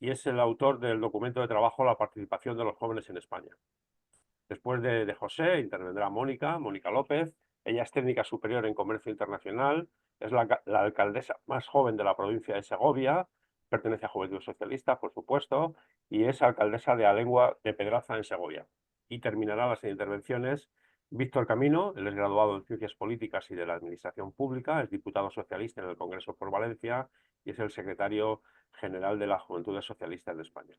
y es el autor del documento de trabajo La participación de los jóvenes en España. Después de José intervendrá Mónica López. Ella es técnica superior en comercio internacional, es la alcaldesa más joven de la provincia de Segovia, pertenece a Juventud Socialista, por supuesto, y es alcaldesa de Alengua de Pedraza en Segovia. Y terminará las intervenciones Víctor Camino, él es graduado en Ciencias Políticas y de la Administración Pública, es diputado socialista en el Congreso por Valencia y es el secretario general de las Juventudes Socialistas de España.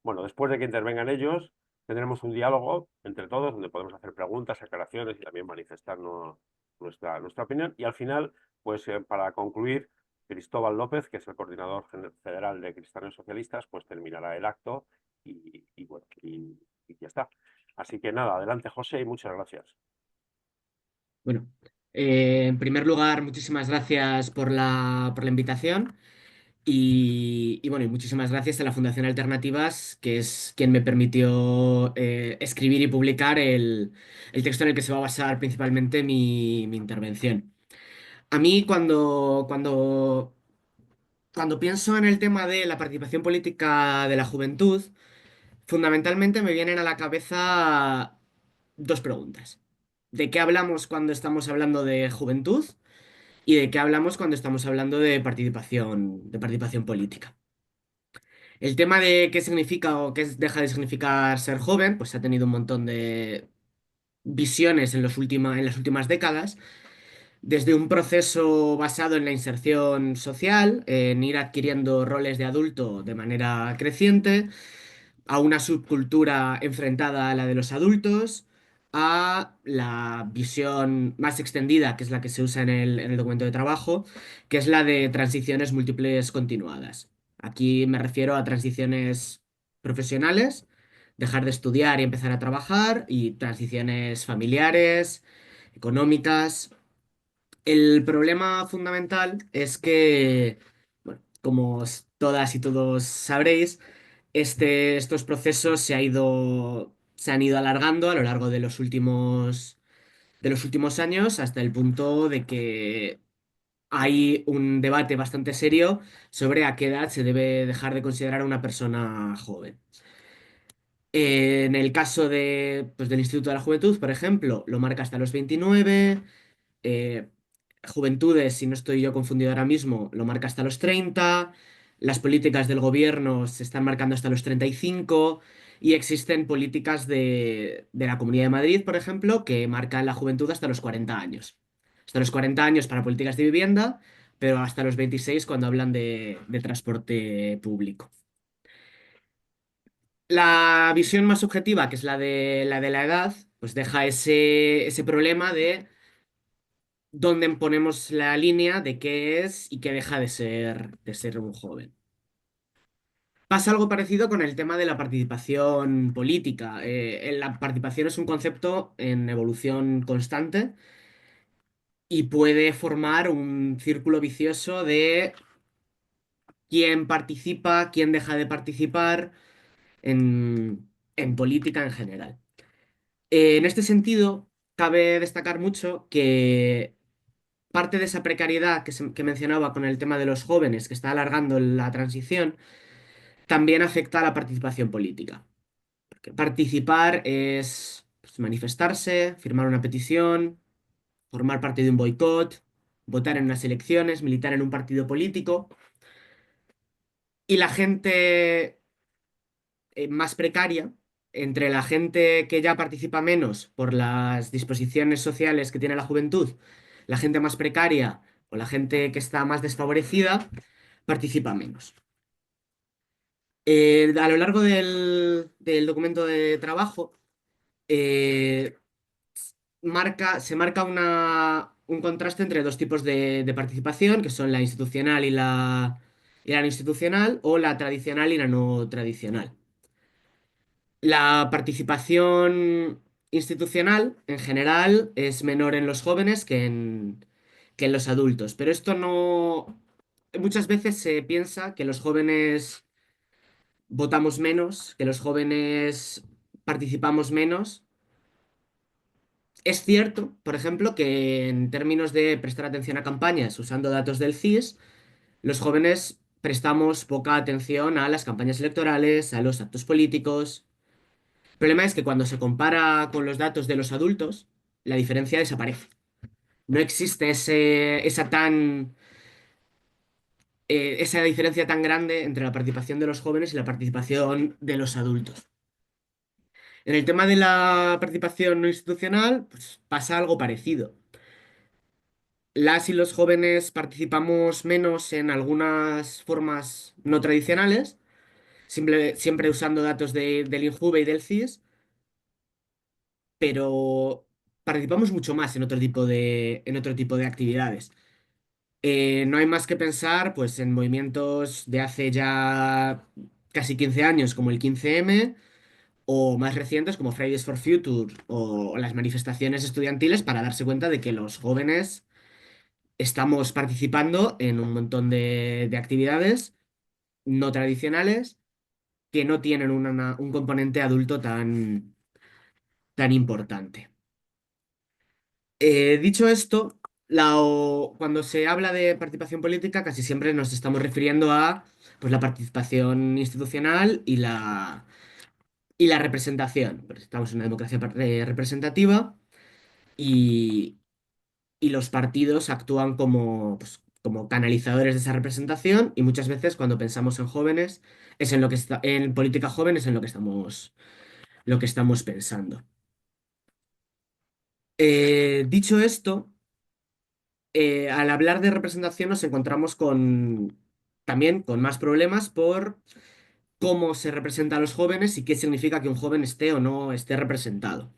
Bueno, después de que intervengan ellos, tendremos un diálogo entre todos donde podemos hacer preguntas, aclaraciones y también manifestarnos nuestra opinión. Y al final, pues para concluir, Cristóbal López, que es el coordinador federal de Cristianos Socialistas, pues terminará el acto bueno, y ya está. Así que nada, adelante José y muchas gracias. Bueno, en primer lugar, muchísimas gracias por la invitación y bueno, y muchísimas gracias a la Fundación Alternativas, que es quien me permitió escribir y publicar el texto en el que se va a basar principalmente mi intervención. A mí cuando pienso en el tema de la participación política de la juventud, fundamentalmente me vienen a la cabeza dos preguntas. ¿De qué hablamos cuando estamos hablando de juventud? ¿Y de qué hablamos cuando estamos hablando de participación política? El tema de qué significa o qué deja de significar ser joven, pues ha tenido un montón de visiones en las últimas décadas, desde un proceso basado en la inserción social, en ir adquiriendo roles de adulto de manera creciente, a una subcultura enfrentada a la de los adultos, a la visión más extendida, que es la que se usa en el documento de trabajo, que es la de transiciones múltiples continuadas. Aquí me refiero a transiciones profesionales, dejar de estudiar y empezar a trabajar, y transiciones familiares, económicas. El problema fundamental es que, bueno, como todas y todos sabréis, estos procesos se han ido alargando a lo largo de los últimos años hasta el punto de que hay un debate bastante serio sobre a qué edad se debe dejar de considerar a una persona joven. En el caso del Instituto de la Juventud, por ejemplo, lo marca hasta los 29. eh, Juventudes, si no estoy yo confundido ahora mismo, lo marca hasta los 30. Las políticas del gobierno se están marcando hasta los 35. Y existen políticas de la Comunidad de Madrid, por ejemplo, que marcan la juventud hasta los 40 años. Hasta los 40 años para políticas de vivienda, pero hasta los 26 cuando hablan de transporte público. La visión más subjetiva, que es la de la edad, pues deja ese problema de dónde ponemos la línea de qué es y qué deja de ser un joven. Pasa algo parecido con el tema de la participación política. La participación es un concepto en evolución constante y puede formar un círculo vicioso de quién participa, quién deja de participar en política en general. En este sentido, cabe destacar mucho que parte de esa precariedad que mencionaba con el tema de los jóvenes, que está alargando la transición, también afecta a la participación política. Porque participar es pues, manifestarse, firmar una petición, formar parte de un boicot, votar en unas elecciones, militar en un partido político. Y la gente más precaria, entre la gente que ya participa menos por las disposiciones sociales que tiene la juventud, la gente más precaria o la gente que está más desfavorecida, participa menos. A lo largo del documento de trabajo, eh, se marca un contraste entre dos tipos de participación, que son la institucional y la no institucional, o la tradicional y la no tradicional. La participación institucional, en general, es menor en los jóvenes que en los adultos, pero esto no. Muchas veces se piensa que los jóvenes votamos menos, que los jóvenes participamos menos. Es cierto, por ejemplo, que en términos de prestar atención a campañas usando datos del CIS, los jóvenes prestamos poca atención a las campañas electorales, a los actos políticos. El problema es que cuando se compara con los datos de los adultos, la diferencia desaparece. No existe esa diferencia tan grande entre la participación de los jóvenes y la participación de los adultos. En el tema de la participación no institucional, pues pasa algo parecido. Las y los jóvenes participamos menos en algunas formas no tradicionales, siempre usando datos del INJUVE y del CIS, pero participamos mucho más en otro tipo de actividades. No hay más que pensar pues, en movimientos de hace ya casi 15 años, como el 15M, o más recientes, como Fridays for Future, o las manifestaciones estudiantiles, para darse cuenta de que los jóvenes estamos participando en un montón de actividades no tradicionales que no tienen un componente adulto tan importante. Dicho esto, cuando se habla de participación política, casi siempre nos estamos refiriendo a pues, la participación institucional y la representación. Pues estamos en una democracia representativa y, y los partidos actúan como canalizadores de esa representación y muchas veces cuando pensamos en jóvenes, en política joven es en lo que estamos pensando. Dicho esto, al hablar de representación nos encontramos también con más problemas por cómo se representa a los jóvenes y qué significa que un joven esté o no esté representado.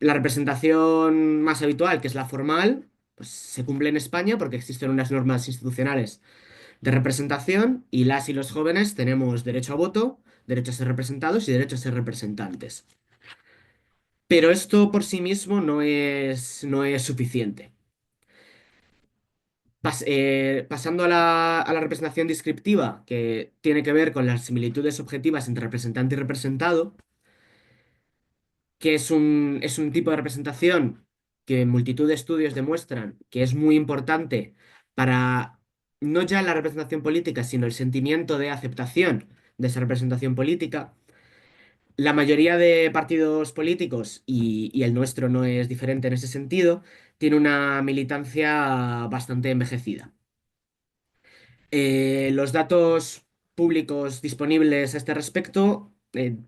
La representación más habitual, que es la formal, pues se cumple en España porque existen unas normas institucionales de representación y las y los jóvenes tenemos derecho a voto, derecho a ser representados y derecho a ser representantes. Pero esto por sí mismo no es suficiente. Pasando a a la representación descriptiva, que tiene que ver con las similitudes objetivas entre representante y representado, que es un tipo de representación que en multitud de estudios demuestran que es muy importante para no ya la representación política, sino el sentimiento de aceptación de esa representación política. La mayoría de partidos políticos, y el nuestro no es diferente en ese sentido, tiene una militancia bastante envejecida. Los datos públicos disponibles a este respecto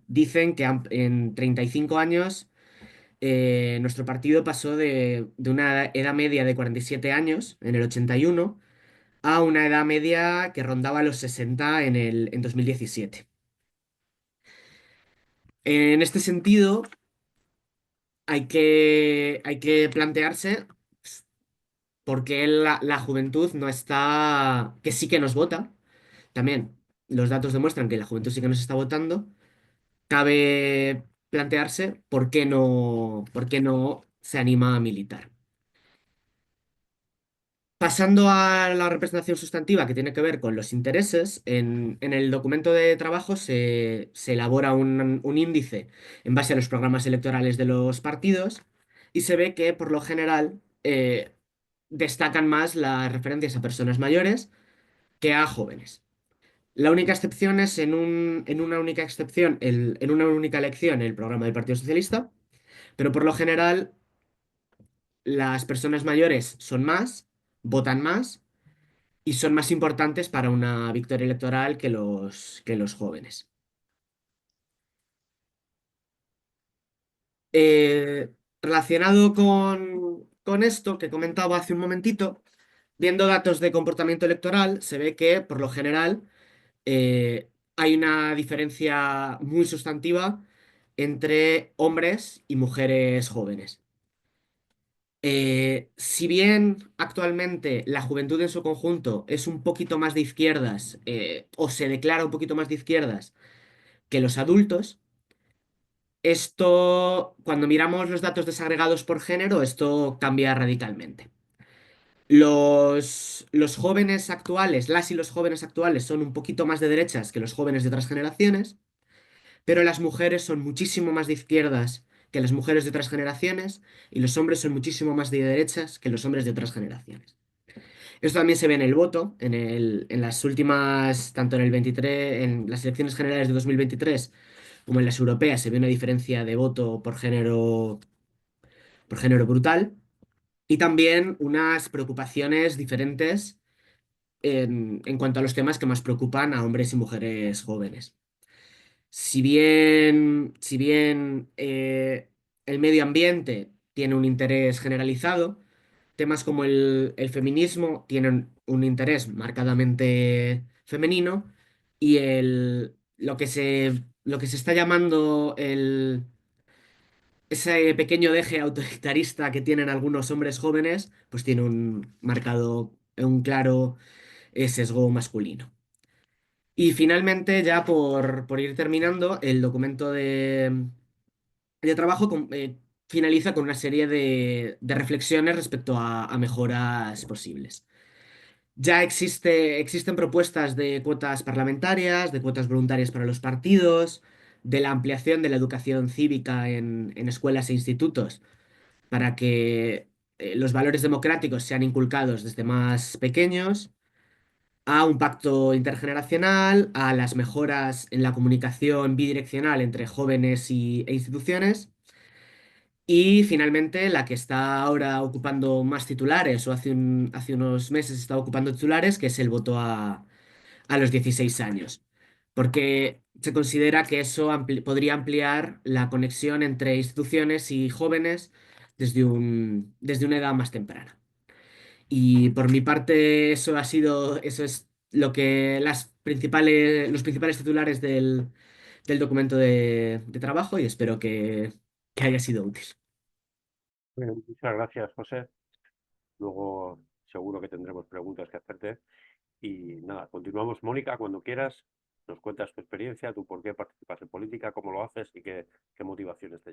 dicen que en 35 años nuestro partido pasó de una edad media de 47 años en el 81 a una edad media que rondaba los 60 en 2017. En este sentido, hay que plantearse por qué la juventud no está, que sí que nos vota. También los datos demuestran que la juventud sí que nos está votando. Cabe plantearse por qué no se anima a militar. Pasando a la representación sustantiva que tiene que ver con los intereses, en el documento de trabajo se elabora un índice en base a los programas electorales de los partidos y se ve que por lo general destacan más las referencias a personas mayores que a jóvenes. La única excepción es en una única excepción, en una única elección, el programa del Partido Socialista, pero por lo general las personas mayores son más, votan más y son más importantes para una victoria electoral que los jóvenes. Relacionado con esto que comentaba hace un momentito, viendo datos de comportamiento electoral, se ve que por lo general hay una diferencia muy sustantiva entre hombres y mujeres jóvenes. Si bien actualmente la juventud en su conjunto es un poquito más de izquierdas, o se declara un poquito más de izquierdas que los adultos, cuando miramos los datos desagregados por género, esto cambia radicalmente. Los jóvenes actuales, las y los jóvenes actuales son un poquito más de derechas que los jóvenes de otras generaciones, pero las mujeres son muchísimo más de izquierdas que las mujeres de otras generaciones y los hombres son muchísimo más de derechas que los hombres de otras generaciones. Esto también se ve en el voto, en las últimas, tanto en el 23, en las elecciones generales de 2023 como en las europeas, se ve una diferencia de voto por género brutal y también unas preocupaciones diferentes en cuanto a los temas que más preocupan a hombres y mujeres jóvenes. Si bien el medio ambiente tiene un interés generalizado, temas como el feminismo tienen un interés marcadamente femenino y lo que se está llamando ese pequeño deje autoritarista que tienen algunos hombres jóvenes, pues tiene un claro sesgo masculino. Y finalmente, ya por ir terminando, el documento de trabajo finaliza con una serie de reflexiones respecto a mejoras posibles. Ya existen propuestas de cuotas parlamentarias, de cuotas voluntarias para los partidos, de la ampliación de la educación cívica en escuelas e institutos para que los valores democráticos sean inculcados desde más pequeños, a un pacto intergeneracional, a las mejoras en la comunicación bidireccional entre jóvenes e instituciones. Y finalmente, la que está ahora ocupando más titulares, o hace unos meses estaba ocupando titulares, que es el voto a los 16 años. Porque se considera que eso podría ampliar la conexión entre instituciones y jóvenes desde una edad más temprana. Y por mi parte, eso es los principales titulares del documento de trabajo y espero que haya sido útil. Bueno, muchas gracias, José. Luego seguro que tendremos preguntas que hacerte. Y nada, continuamos. Mónica, cuando quieras, nos cuentas tu experiencia, tú por qué participas en política, cómo lo haces y qué motivaciones te.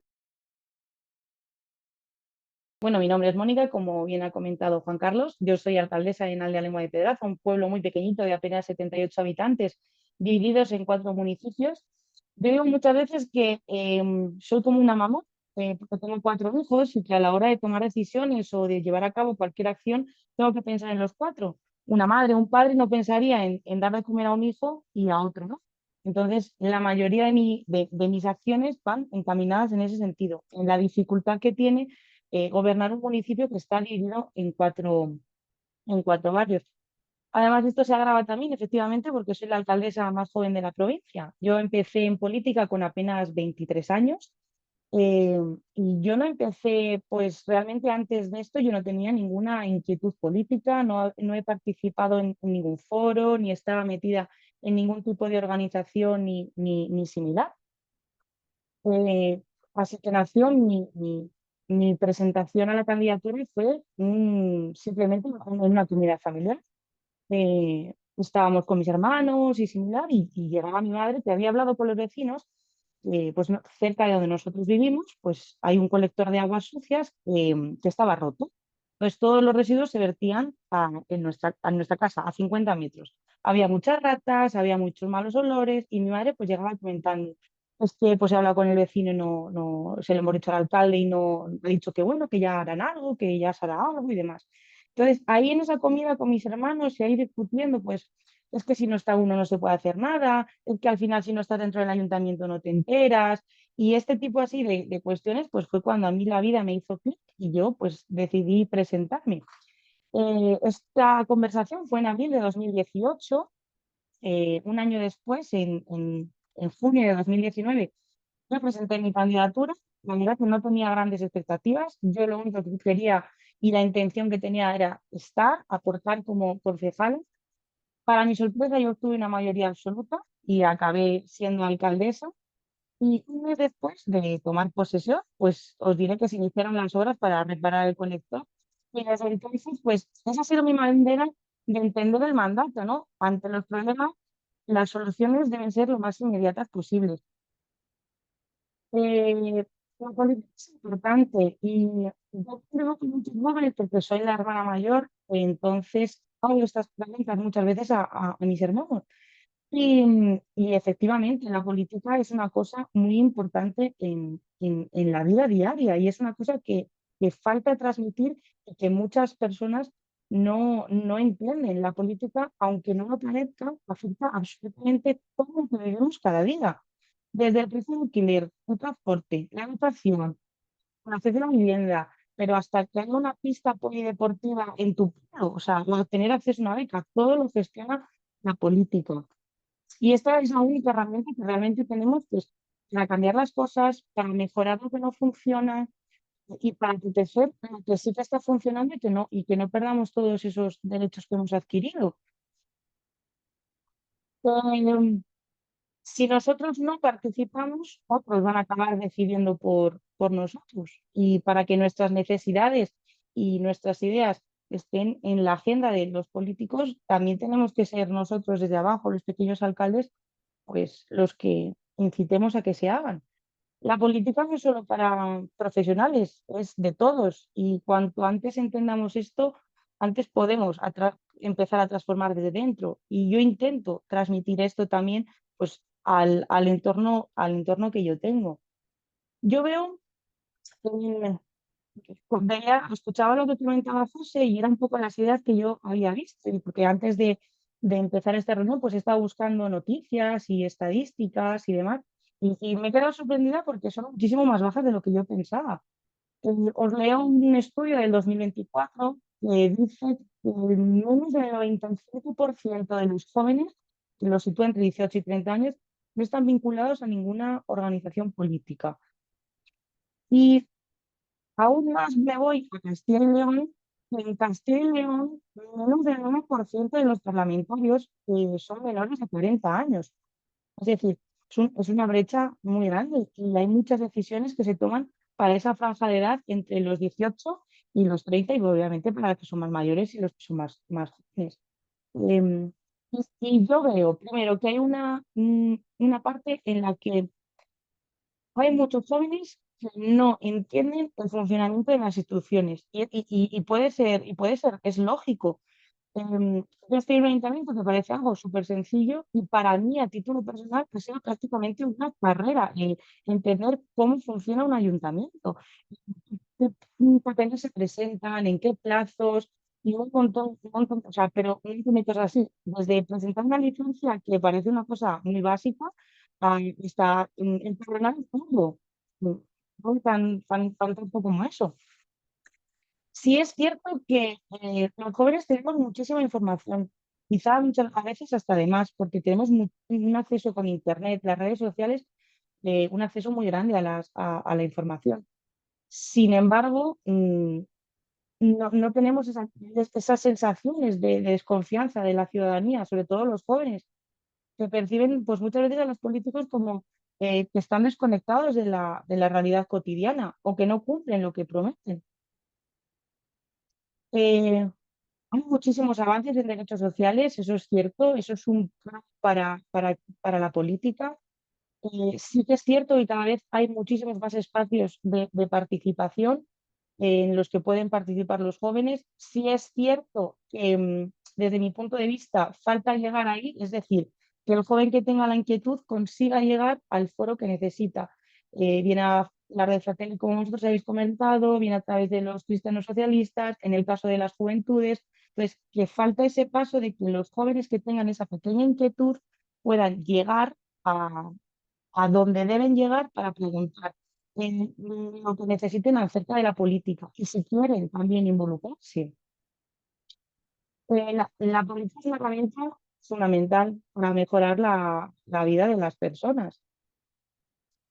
Bueno, mi nombre es Mónica, como bien ha comentado Juan Carlos. Yo soy alcaldesa en Aldea Lengua de Pedraza, un pueblo muy pequeñito de apenas 78 habitantes, divididos en 4 municipios. Yo digo muchas veces que soy como una mamá, porque tengo 4 hijos y que a la hora de tomar decisiones o de llevar a cabo cualquier acción, tengo que pensar en los 4. Una madre, un padre no pensaría en dar de comer a un hijo y a otro, ¿no? Entonces, la mayoría de mis acciones van encaminadas en ese sentido, en la dificultad que tiene gobernar un municipio que está dividido en cuatro barrios. Además, esto se agrava también, efectivamente, porque soy la alcaldesa más joven de la provincia. Yo empecé en política con apenas 23 años eh, y yo no empecé, pues realmente antes de esto yo no tenía ninguna inquietud política, no he participado en ningún foro, ni estaba metida en ningún tipo de organización ni similar. Eh, Así que nació mi presentación a la candidatura y fue simplemente en una comunidad familiar. Estábamos con mis hermanos y similar, y llegaba mi madre que había hablado con los vecinos, pues cerca de donde nosotros vivimos, pues hay un colector de aguas sucias que estaba roto. Entonces todos los residuos se vertían a nuestra casa, a 50 metros. Había muchas ratas, había muchos malos olores y mi madre pues llegaba comentando, es que pues he hablado con el vecino y no, se lo hemos dicho al alcalde y no ha dicho que bueno, que ya harán algo, que ya se hará algo y demás. Entonces, ahí en esa comida con mis hermanos y ahí discutiendo, pues es que si no está uno no se puede hacer nada, es que al final si no estás dentro del ayuntamiento no te enteras. Y este tipo así de cuestiones, pues fue cuando a mí la vida me hizo clic y yo pues decidí presentarme. Esta conversación fue en abril de 2018. Un año después, en junio de 2019, yo presenté mi candidatura. La verdad que no tenía grandes expectativas. Yo lo único que quería y la intención que tenía era aportar como concejala. Para mi sorpresa, yo obtuve una mayoría absoluta y acabé siendo alcaldesa. Y un mes después de tomar posesión, pues os diré que se iniciaron las obras para reparar el colector. Y desde entonces, pues esa ha sido mi manera de entender el mandato, ¿no? Ante los problemas, las soluciones deben ser lo más inmediatas posibles. Eh, la política es importante y yo creo que muchos jóvenes, porque soy la hermana mayor, entonces hago estas preguntas muchas veces a mis hermanos. Y efectivamente, la política es una cosa muy importante en la vida diaria y es una cosa que falta transmitir y que muchas personas no entienden la política, aunque no lo parezca, afecta absolutamente todo lo que vivimos cada día. Desde el precio del alquiler, el transporte, la educación, el acceso a la vivienda, pero hasta que haya una pista polideportiva en tu pueblo, o sea, o tener acceso a una beca, todo lo gestiona la política. Y esta es la única herramienta que realmente tenemos, pues, para cambiar las cosas, para mejorar lo que no funciona y para proteger lo que sí que está funcionando y que no perdamos todos esos derechos que hemos adquirido. Em, si nosotros no participamos, otros van a acabar decidiendo por nosotros. Y para que nuestras necesidades y nuestras ideas estén en la agenda de los políticos, también tenemos que ser nosotros desde abajo, los pequeños alcaldes, pues los que incitemos a que se hagan. La política no es solo para profesionales, es de todos. Y cuanto antes entendamos esto, antes podemos empezar a transformar desde dentro. Y yo intento transmitir esto también, pues, al entorno que yo tengo. Yo veo, eh, escuchaba lo que comentaba José y era un poco las ideas que yo había visto, y porque antes de empezar esta reunión, pues he estado buscando noticias y estadísticas y demás, y me he quedado sorprendida porque son muchísimo más bajas de lo que yo pensaba. Os leo un estudio del 2024 que dice que menos del 95% de los jóvenes, que los sitúa entre 18 y 30 años, no están vinculados a ninguna organización política. Y aún más me voy a Castilla y León, que en Castilla y León menos del 1% de los parlamentarios son menores de 40 años. Es decir, es una brecha muy grande y hay muchas decisiones que se toman para esa franja de edad entre los 18 y los 30 y obviamente para los que son más mayores y los que son más jóvenes. Em, y yo veo, primero, que hay una parte en la que hay muchos jóvenes que no entienden el funcionamiento de las instituciones y puede ser, es lógico. Yo estoy en un ayuntamiento que parece algo súper sencillo y para mí, a título personal, ha sido prácticamente una carrera entender cómo funciona un ayuntamiento, qué papeles se presentan, en qué plazos y un montón, o sea, pero un montón de cosas así, desde presentar una licencia que parece una cosa muy básica hasta empadronar el todo, algo tan tonto como eso. Sí es cierto que los jóvenes tenemos muchísima información, quizá a veces hasta de más, porque tenemos un acceso con Internet, las redes sociales, un acceso muy grande a la información. Sin embargo, no tenemos esas sensaciones de desconfianza de la ciudadanía, sobre todo los jóvenes, que perciben pues, muchas veces a los políticos como que están desconectados de la realidad cotidiana o que no cumplen lo que prometen. Eh, Hay muchísimos avances en derechos sociales, eso es cierto, eso es un pro para la política. Sí que es cierto y cada vez hay muchísimos más espacios de participación en los que pueden participar los jóvenes. Sí es cierto que desde mi punto de vista falta llegar ahí, es decir, que el joven que tenga la inquietud consiga llegar al foro que necesita. Viene a la red Fratelli, como vosotros habéis comentado, viene a través de los cristianos socialistas, en el caso de las juventudes, pues que falta ese paso de que los jóvenes que tengan esa pequeña inquietud puedan llegar a donde deben llegar para preguntar lo que necesiten acerca de la política y si quieren también involucrarse. La política es una herramienta fundamental para mejorar la vida de las personas.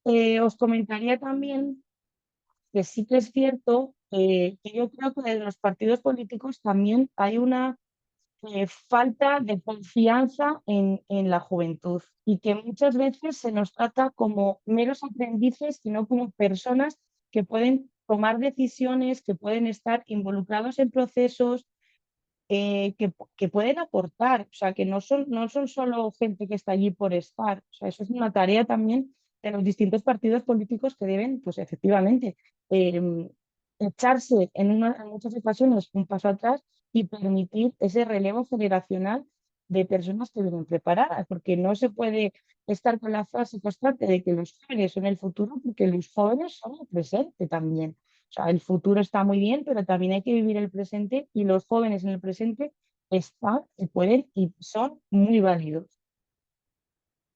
Os comentaría también que sí que es cierto que yo creo que en los partidos políticos también hay una falta de confianza en la juventud y que muchas veces se nos trata como meros aprendices, sino como personas que pueden tomar decisiones, que pueden estar involucrados en procesos, que pueden aportar, o sea, que no son solo gente que está allí por estar, o sea, eso es una tarea también de los distintos partidos políticos que deben, pues efectivamente, em, echarse en muchas ocasiones un paso atrás y permitir ese relevo generacional de personas que vienen preparadas, porque no se puede estar con la frase constante de que los jóvenes son el futuro, porque los jóvenes son el presente también. O sea, el futuro está muy bien, pero también hay que vivir el presente y los jóvenes en el presente están y pueden y son muy válidos.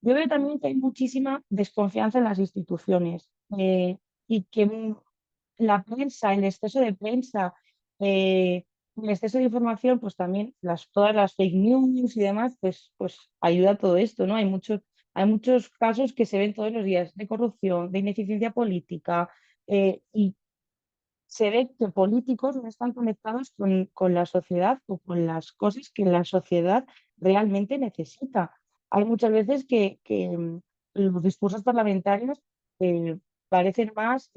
Yo veo también que hay muchísima desconfianza en las instituciones y que la prensa, el exceso de prensa, eh, el exceso de información, pues también todas las fake news y demás, pues ayuda a todo esto, ¿no? Hay muchos casos que se ven todos los días de corrupción, de ineficiencia política, y se ve que políticos no están conectados con la sociedad o con las cosas que la sociedad realmente necesita. Hay muchas veces que los discursos parlamentarios eh, parecen más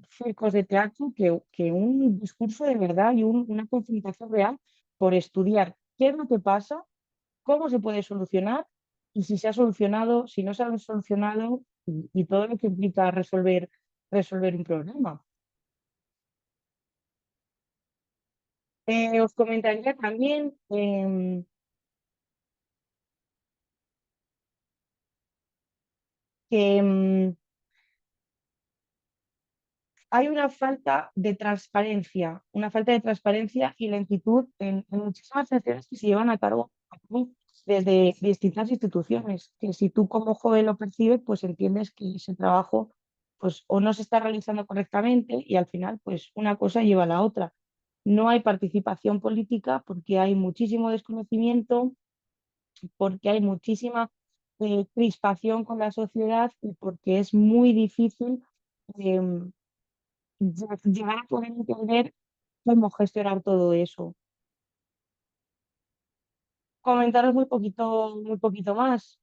circos de teatro que un discurso de verdad y una confrontación real por estudiar qué es lo que pasa, cómo se puede solucionar y si se ha solucionado, si no se ha solucionado y todo lo que implica resolver un problema. Os comentaría también que hay una falta de transparencia y lentitud en muchísimas acciones que se llevan a cabo desde distintas instituciones, que si tú como joven lo percibes, pues entiendes que ese trabajo pues o no se está realizando correctamente y al final pues una cosa lleva a la otra. No hay participación política porque hay muchísimo desconocimiento, porque hay muchísima crispación con la sociedad y porque es muy difícil em, llegar a poder entender cómo gestionar todo eso. Comentaros muy poquito más.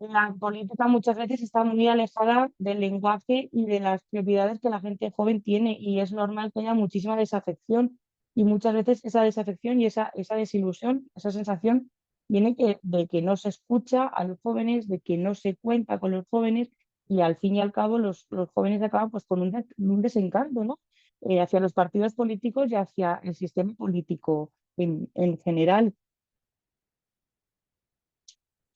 La política muchas veces está muy alejada del lenguaje y de las prioridades que la gente joven tiene y es normal que haya muchísima desafección y muchas veces esa desafección y esa desilusión, esa sensación viene de que no se escucha a los jóvenes, de que no se cuenta con los jóvenes y al fin y al cabo los jóvenes acaban pues con un desencanto, ¿no? Hacia los partidos políticos y hacia el sistema político en general.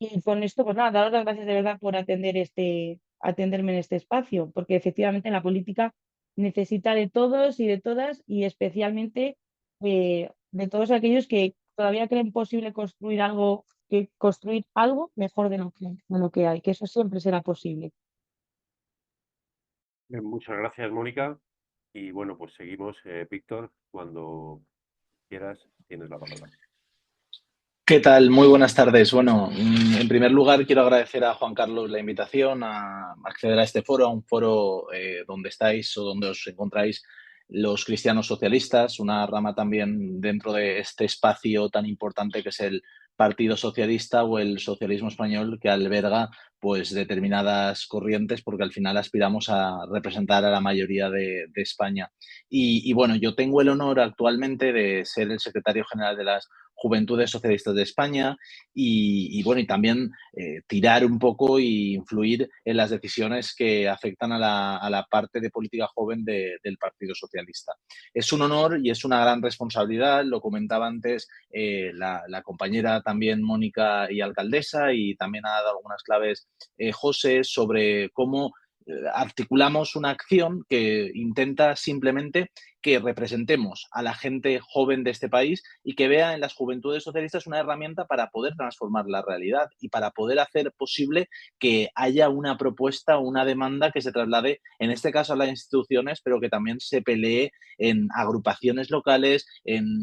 Y con esto, pues nada, daros las gracias de verdad por atenderme en este espacio, porque efectivamente la política necesita de todos y de todas, y especialmente de todos aquellos que todavía creen posible construir algo mejor de lo que hay, que eso siempre será posible. Muchas gracias, Mónica. Y bueno, pues seguimos, Víctor, cuando quieras, tienes la palabra. ¿Qué tal? Muy buenas tardes. Bueno, en primer lugar quiero agradecer a Juan Carlos la invitación a acceder a este foro, a un foro donde estáis o donde os encontráis los cristianos socialistas, una rama también dentro de este espacio tan importante que es el Partido Socialista o el socialismo español, que alberga pues determinadas corrientes porque al final aspiramos a representar a la mayoría de España. Y bueno, yo tengo el honor actualmente de ser el secretario general de las Juventudes Socialistas de España y bueno, y también tirar un poco y influir en las decisiones que afectan a la parte de política joven del Partido Socialista. Es un honor y es una gran responsabilidad, lo comentaba antes la compañera también Mónica y alcaldesa, y también ha dado algunas claves José sobre cómo articulamos una acción que intenta simplemente que representemos a la gente joven de este país y que vea en las Juventudes Socialistas una herramienta para poder transformar la realidad y para poder hacer posible que haya una propuesta o una demanda que se traslade, en este caso a las instituciones, pero que también se pelee en agrupaciones locales, en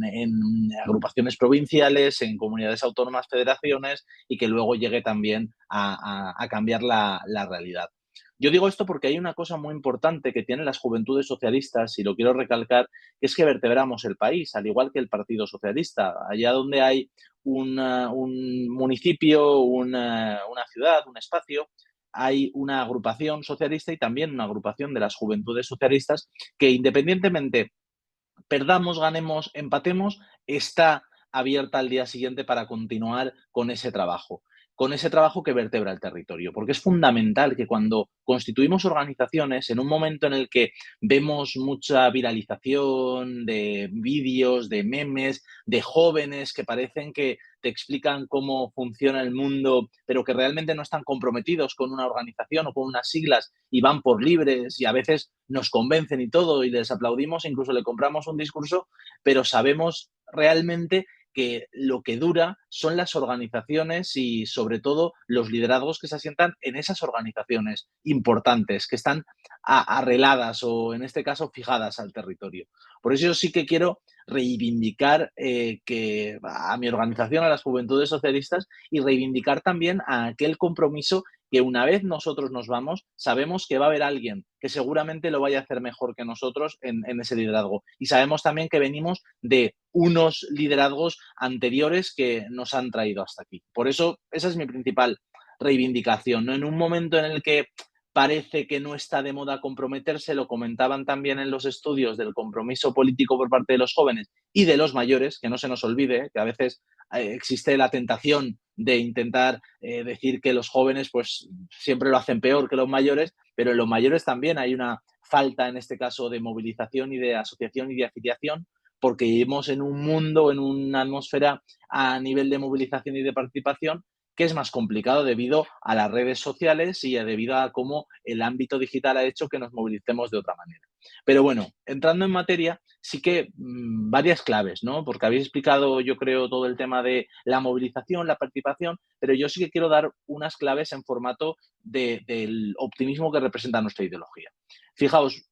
agrupaciones provinciales, en comunidades autónomas, federaciones, y que luego llegue también a cambiar la realidad. Yo digo esto porque hay una cosa muy importante que tienen las Juventudes Socialistas, y lo quiero recalcar, que es que vertebramos el país, al igual que el Partido Socialista. Allá donde hay un municipio, una ciudad, un espacio, hay una agrupación socialista y también una agrupación de las Juventudes Socialistas que, independientemente perdamos, ganemos, empatemos, está abierta al día siguiente para continuar con ese trabajo que vertebra el territorio, porque es fundamental que cuando constituimos organizaciones, en un momento en el que vemos mucha viralización de vídeos, de memes, de jóvenes que parecen que te explican cómo funciona el mundo, pero que realmente no están comprometidos con una organización o con unas siglas y van por libres y a veces nos convencen y todo y les aplaudimos, incluso le compramos un discurso, pero sabemos realmente que lo que dura son las organizaciones y sobre todo los liderazgos que se asientan en esas organizaciones importantes, que están arreladas o en este caso fijadas al territorio. Por eso yo sí que quiero reivindicar que a mi organización, a las Juventudes Socialistas, y reivindicar también a aquel compromiso que una vez nosotros nos vamos, sabemos que va a haber alguien que seguramente lo vaya a hacer mejor que nosotros en ese liderazgo. Y sabemos también que venimos de unos liderazgos anteriores que nos han traído hasta aquí. Por eso, esa es mi principal reivindicación, ¿no? En un momento en el que parece que no está de moda comprometerse, lo comentaban también en los estudios del compromiso político por parte de los jóvenes y de los mayores, que no se nos olvide, que a veces existe la tentación de intentar decir que los jóvenes pues siempre lo hacen peor que los mayores, pero en los mayores también hay una falta, en este caso, de movilización y de asociación y de afiliación, porque vivimos en un mundo, en una atmósfera a nivel de movilización y de participación que es más complicado debido a las redes sociales y debido a cómo el ámbito digital ha hecho que nos movilicemos de otra manera. Pero bueno, entrando en materia, sí que varias claves, ¿no? Porque habéis explicado, yo creo, todo el tema de la movilización, la participación, pero yo sí que quiero dar unas claves en formato del optimismo que representa nuestra ideología. Fijaos,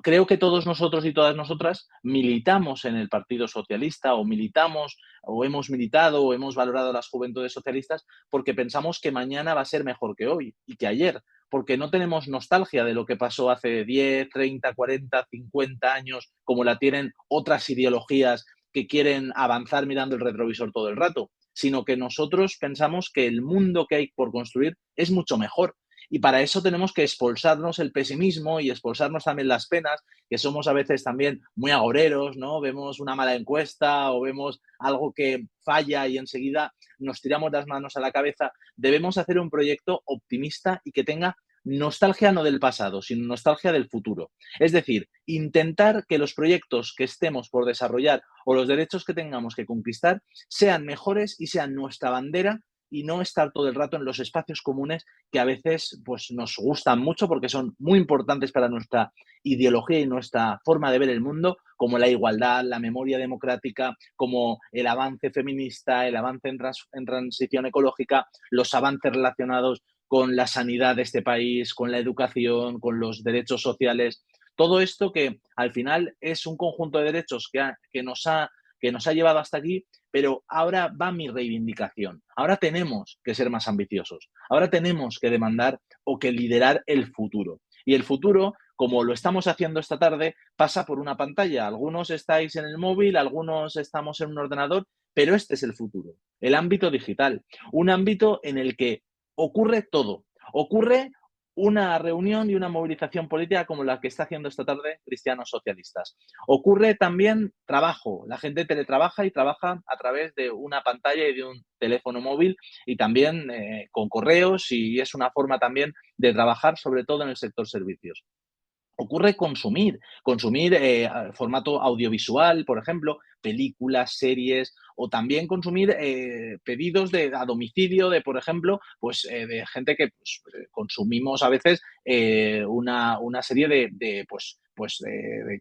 creo que todos nosotros y todas nosotras militamos en el Partido Socialista o militamos o hemos militado o hemos valorado las Juventudes Socialistas porque pensamos que mañana va a ser mejor que hoy y que ayer, porque no tenemos nostalgia de lo que pasó hace 10, 30, 40, 50 años, como la tienen otras ideologías que quieren avanzar mirando el retrovisor todo el rato, sino que nosotros pensamos que el mundo que hay por construir es mucho mejor. Y para eso tenemos que expulsarnos el pesimismo y expulsarnos también las penas, que somos a veces también muy agoreros, ¿no? Vemos una mala encuesta o vemos algo que falla y enseguida nos tiramos las manos a la cabeza. Debemos hacer un proyecto optimista y que tenga nostalgia no del pasado, sino nostalgia del futuro. Es decir, intentar que los proyectos que estemos por desarrollar o los derechos que tengamos que conquistar sean mejores y sean nuestra bandera y no estar todo el rato en los espacios comunes que a veces pues, nos gustan mucho porque son muy importantes para nuestra ideología y nuestra forma de ver el mundo, como la igualdad, la memoria democrática, como el avance feminista, el avance en transición ecológica, los avances relacionados con la sanidad de este país, con la educación, con los derechos sociales. Todo esto que al final es un conjunto de derechos que nos ha llevado hasta aquí, pero ahora va mi reivindicación. Ahora tenemos que ser más ambiciosos. Ahora tenemos que demandar o que liderar el futuro. Y el futuro, como lo estamos haciendo esta tarde, pasa por una pantalla. Algunos estáis en el móvil, algunos estamos en un ordenador, pero este es el futuro, el ámbito digital. Un ámbito en el que ocurre todo. Ocurre una reunión y una movilización política como la que está haciendo esta tarde Cristianos Socialistas. Ocurre también trabajo. La gente teletrabaja y trabaja a través de una pantalla y de un teléfono móvil y también con correos y es una forma también de trabajar, sobre todo en el sector servicios. Ocurre consumir formato audiovisual, por ejemplo, películas, series, o también consumir pedidos a domicilio de, por ejemplo, pues de gente que pues, consumimos a veces una serie de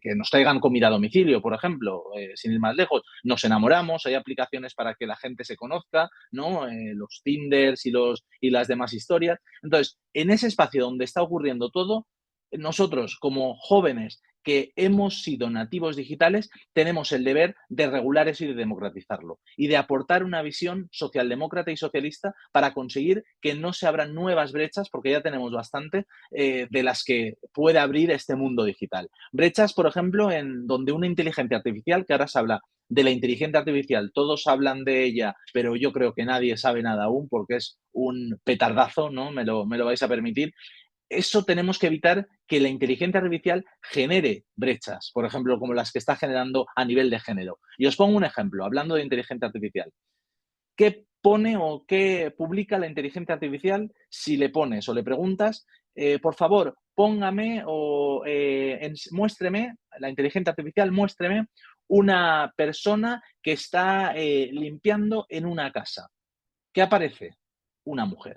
que nos traigan comida a domicilio, por ejemplo, sin ir más lejos. Nos enamoramos, hay aplicaciones para que la gente se conozca, ¿no? Los Tinders y las demás historias. Entonces, en ese espacio donde está ocurriendo todo, nosotros como jóvenes que hemos sido nativos digitales tenemos el deber de regular eso y de democratizarlo y de aportar una visión socialdemócrata y socialista para conseguir que no se abran nuevas brechas, porque ya tenemos bastante de las que puede abrir este mundo digital. Brechas, por ejemplo, en donde una inteligencia artificial, que ahora se habla de la inteligencia artificial, todos hablan de ella, pero yo creo que nadie sabe nada aún porque es un petardazo, ¿no? Me lo vais a permitir. Eso tenemos que evitar que la inteligencia artificial genere brechas, por ejemplo, como las que está generando a nivel de género. Y os pongo un ejemplo, hablando de inteligencia artificial. ¿Qué pone o qué publica la inteligencia artificial si le pones o le preguntas, por favor, póngame o muéstreme, la inteligencia artificial, muéstreme una persona que está limpiando en una casa. ¿Qué aparece? Una mujer.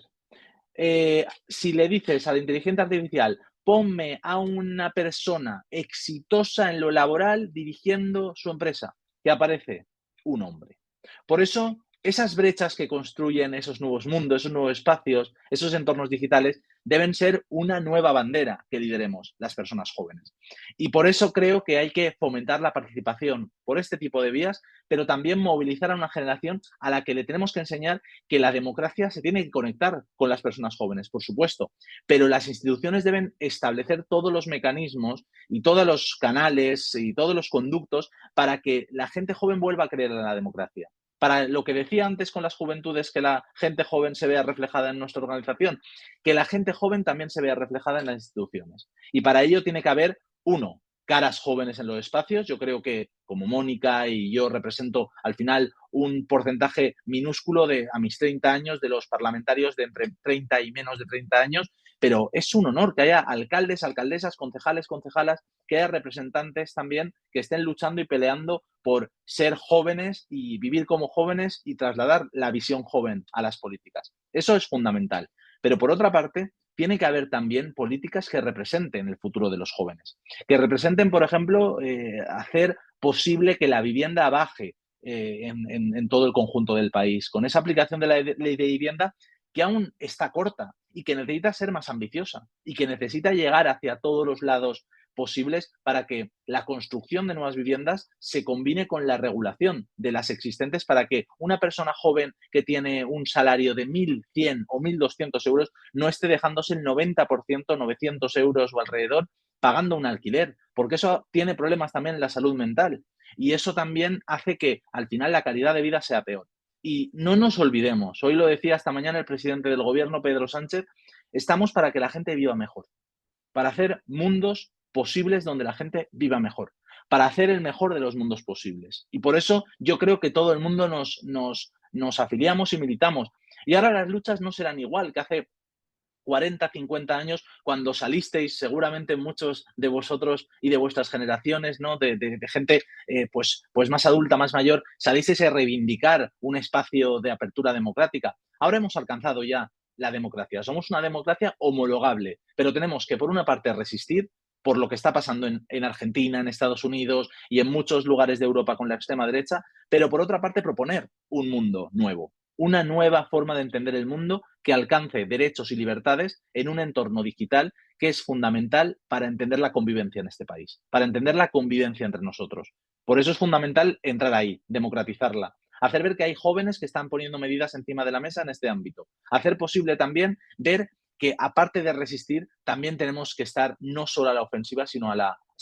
Si le dices a la inteligencia artificial, ponme a una persona exitosa en lo laboral dirigiendo su empresa, ¿qué aparece? Un hombre. Por eso, esas brechas que construyen esos nuevos mundos, esos nuevos espacios, esos entornos digitales, deben ser una nueva bandera que lideremos las personas jóvenes. Y por eso creo que hay que fomentar la participación por este tipo de vías, pero también movilizar a una generación a la que le tenemos que enseñar que la democracia se tiene que conectar con las personas jóvenes, por supuesto, pero las instituciones deben establecer todos los mecanismos y todos los canales y todos los conductos para que la gente joven vuelva a creer en la democracia. Para lo que decía antes con las juventudes, que la gente joven se vea reflejada en nuestra organización, que la gente joven también se vea reflejada en las instituciones. Y para ello tiene que haber, uno, caras jóvenes en los espacios. Yo creo que como Mónica y yo represento al final un porcentaje minúsculo a mis 30 años de los parlamentarios de entre 30 y menos de 30 años, pero es un honor que haya alcaldes, alcaldesas, concejales, concejalas, que haya representantes también que estén luchando y peleando por ser jóvenes y vivir como jóvenes y trasladar la visión joven a las políticas. Eso es fundamental. Pero por otra parte, tiene que haber también políticas que representen el futuro de los jóvenes, que representen, por ejemplo, hacer posible que la vivienda baje en todo el conjunto del país, con esa aplicación de la ley de vivienda que aún está corta y que necesita ser más ambiciosa y que necesita llegar hacia todos los lados posibles para que la construcción de nuevas viviendas se combine con la regulación de las existentes, para que una persona joven que tiene un salario de 1.100 o 1.200 euros no esté dejándose el 90%, 900 euros o alrededor, pagando un alquiler, porque eso tiene problemas también en la salud mental y eso también hace que al final la calidad de vida sea peor. Y no nos olvidemos, hoy lo decía esta mañana el presidente del gobierno, Pedro Sánchez, estamos para que la gente viva mejor, para hacer mundos posibles donde la gente viva mejor, para hacer el mejor de los mundos posibles. Y por eso yo creo que todo el mundo nos afiliamos y militamos. Y ahora las luchas no serán igual que hace 40, 50 años, cuando salisteis, seguramente muchos de vosotros y de vuestras generaciones, ¿no? de gente pues más adulta, más mayor, salisteis a reivindicar un espacio de apertura democrática. Ahora hemos alcanzado ya la democracia. Somos una democracia homologable, pero tenemos que, por una parte, resistir por lo que está pasando en Argentina, en Estados Unidos y en muchos lugares de Europa con la extrema derecha, pero por otra parte proponer un mundo nuevo, una nueva forma de entender el mundo que alcance derechos y libertades en un entorno digital que es fundamental para entender la convivencia en este país, para entender la convivencia entre nosotros. Por eso es fundamental entrar ahí, democratizarla, hacer ver que hay jóvenes que están poniendo medidas encima de la mesa en este ámbito, hacer posible también ver que, aparte de resistir, también tenemos que estar no solo a la ofensiva,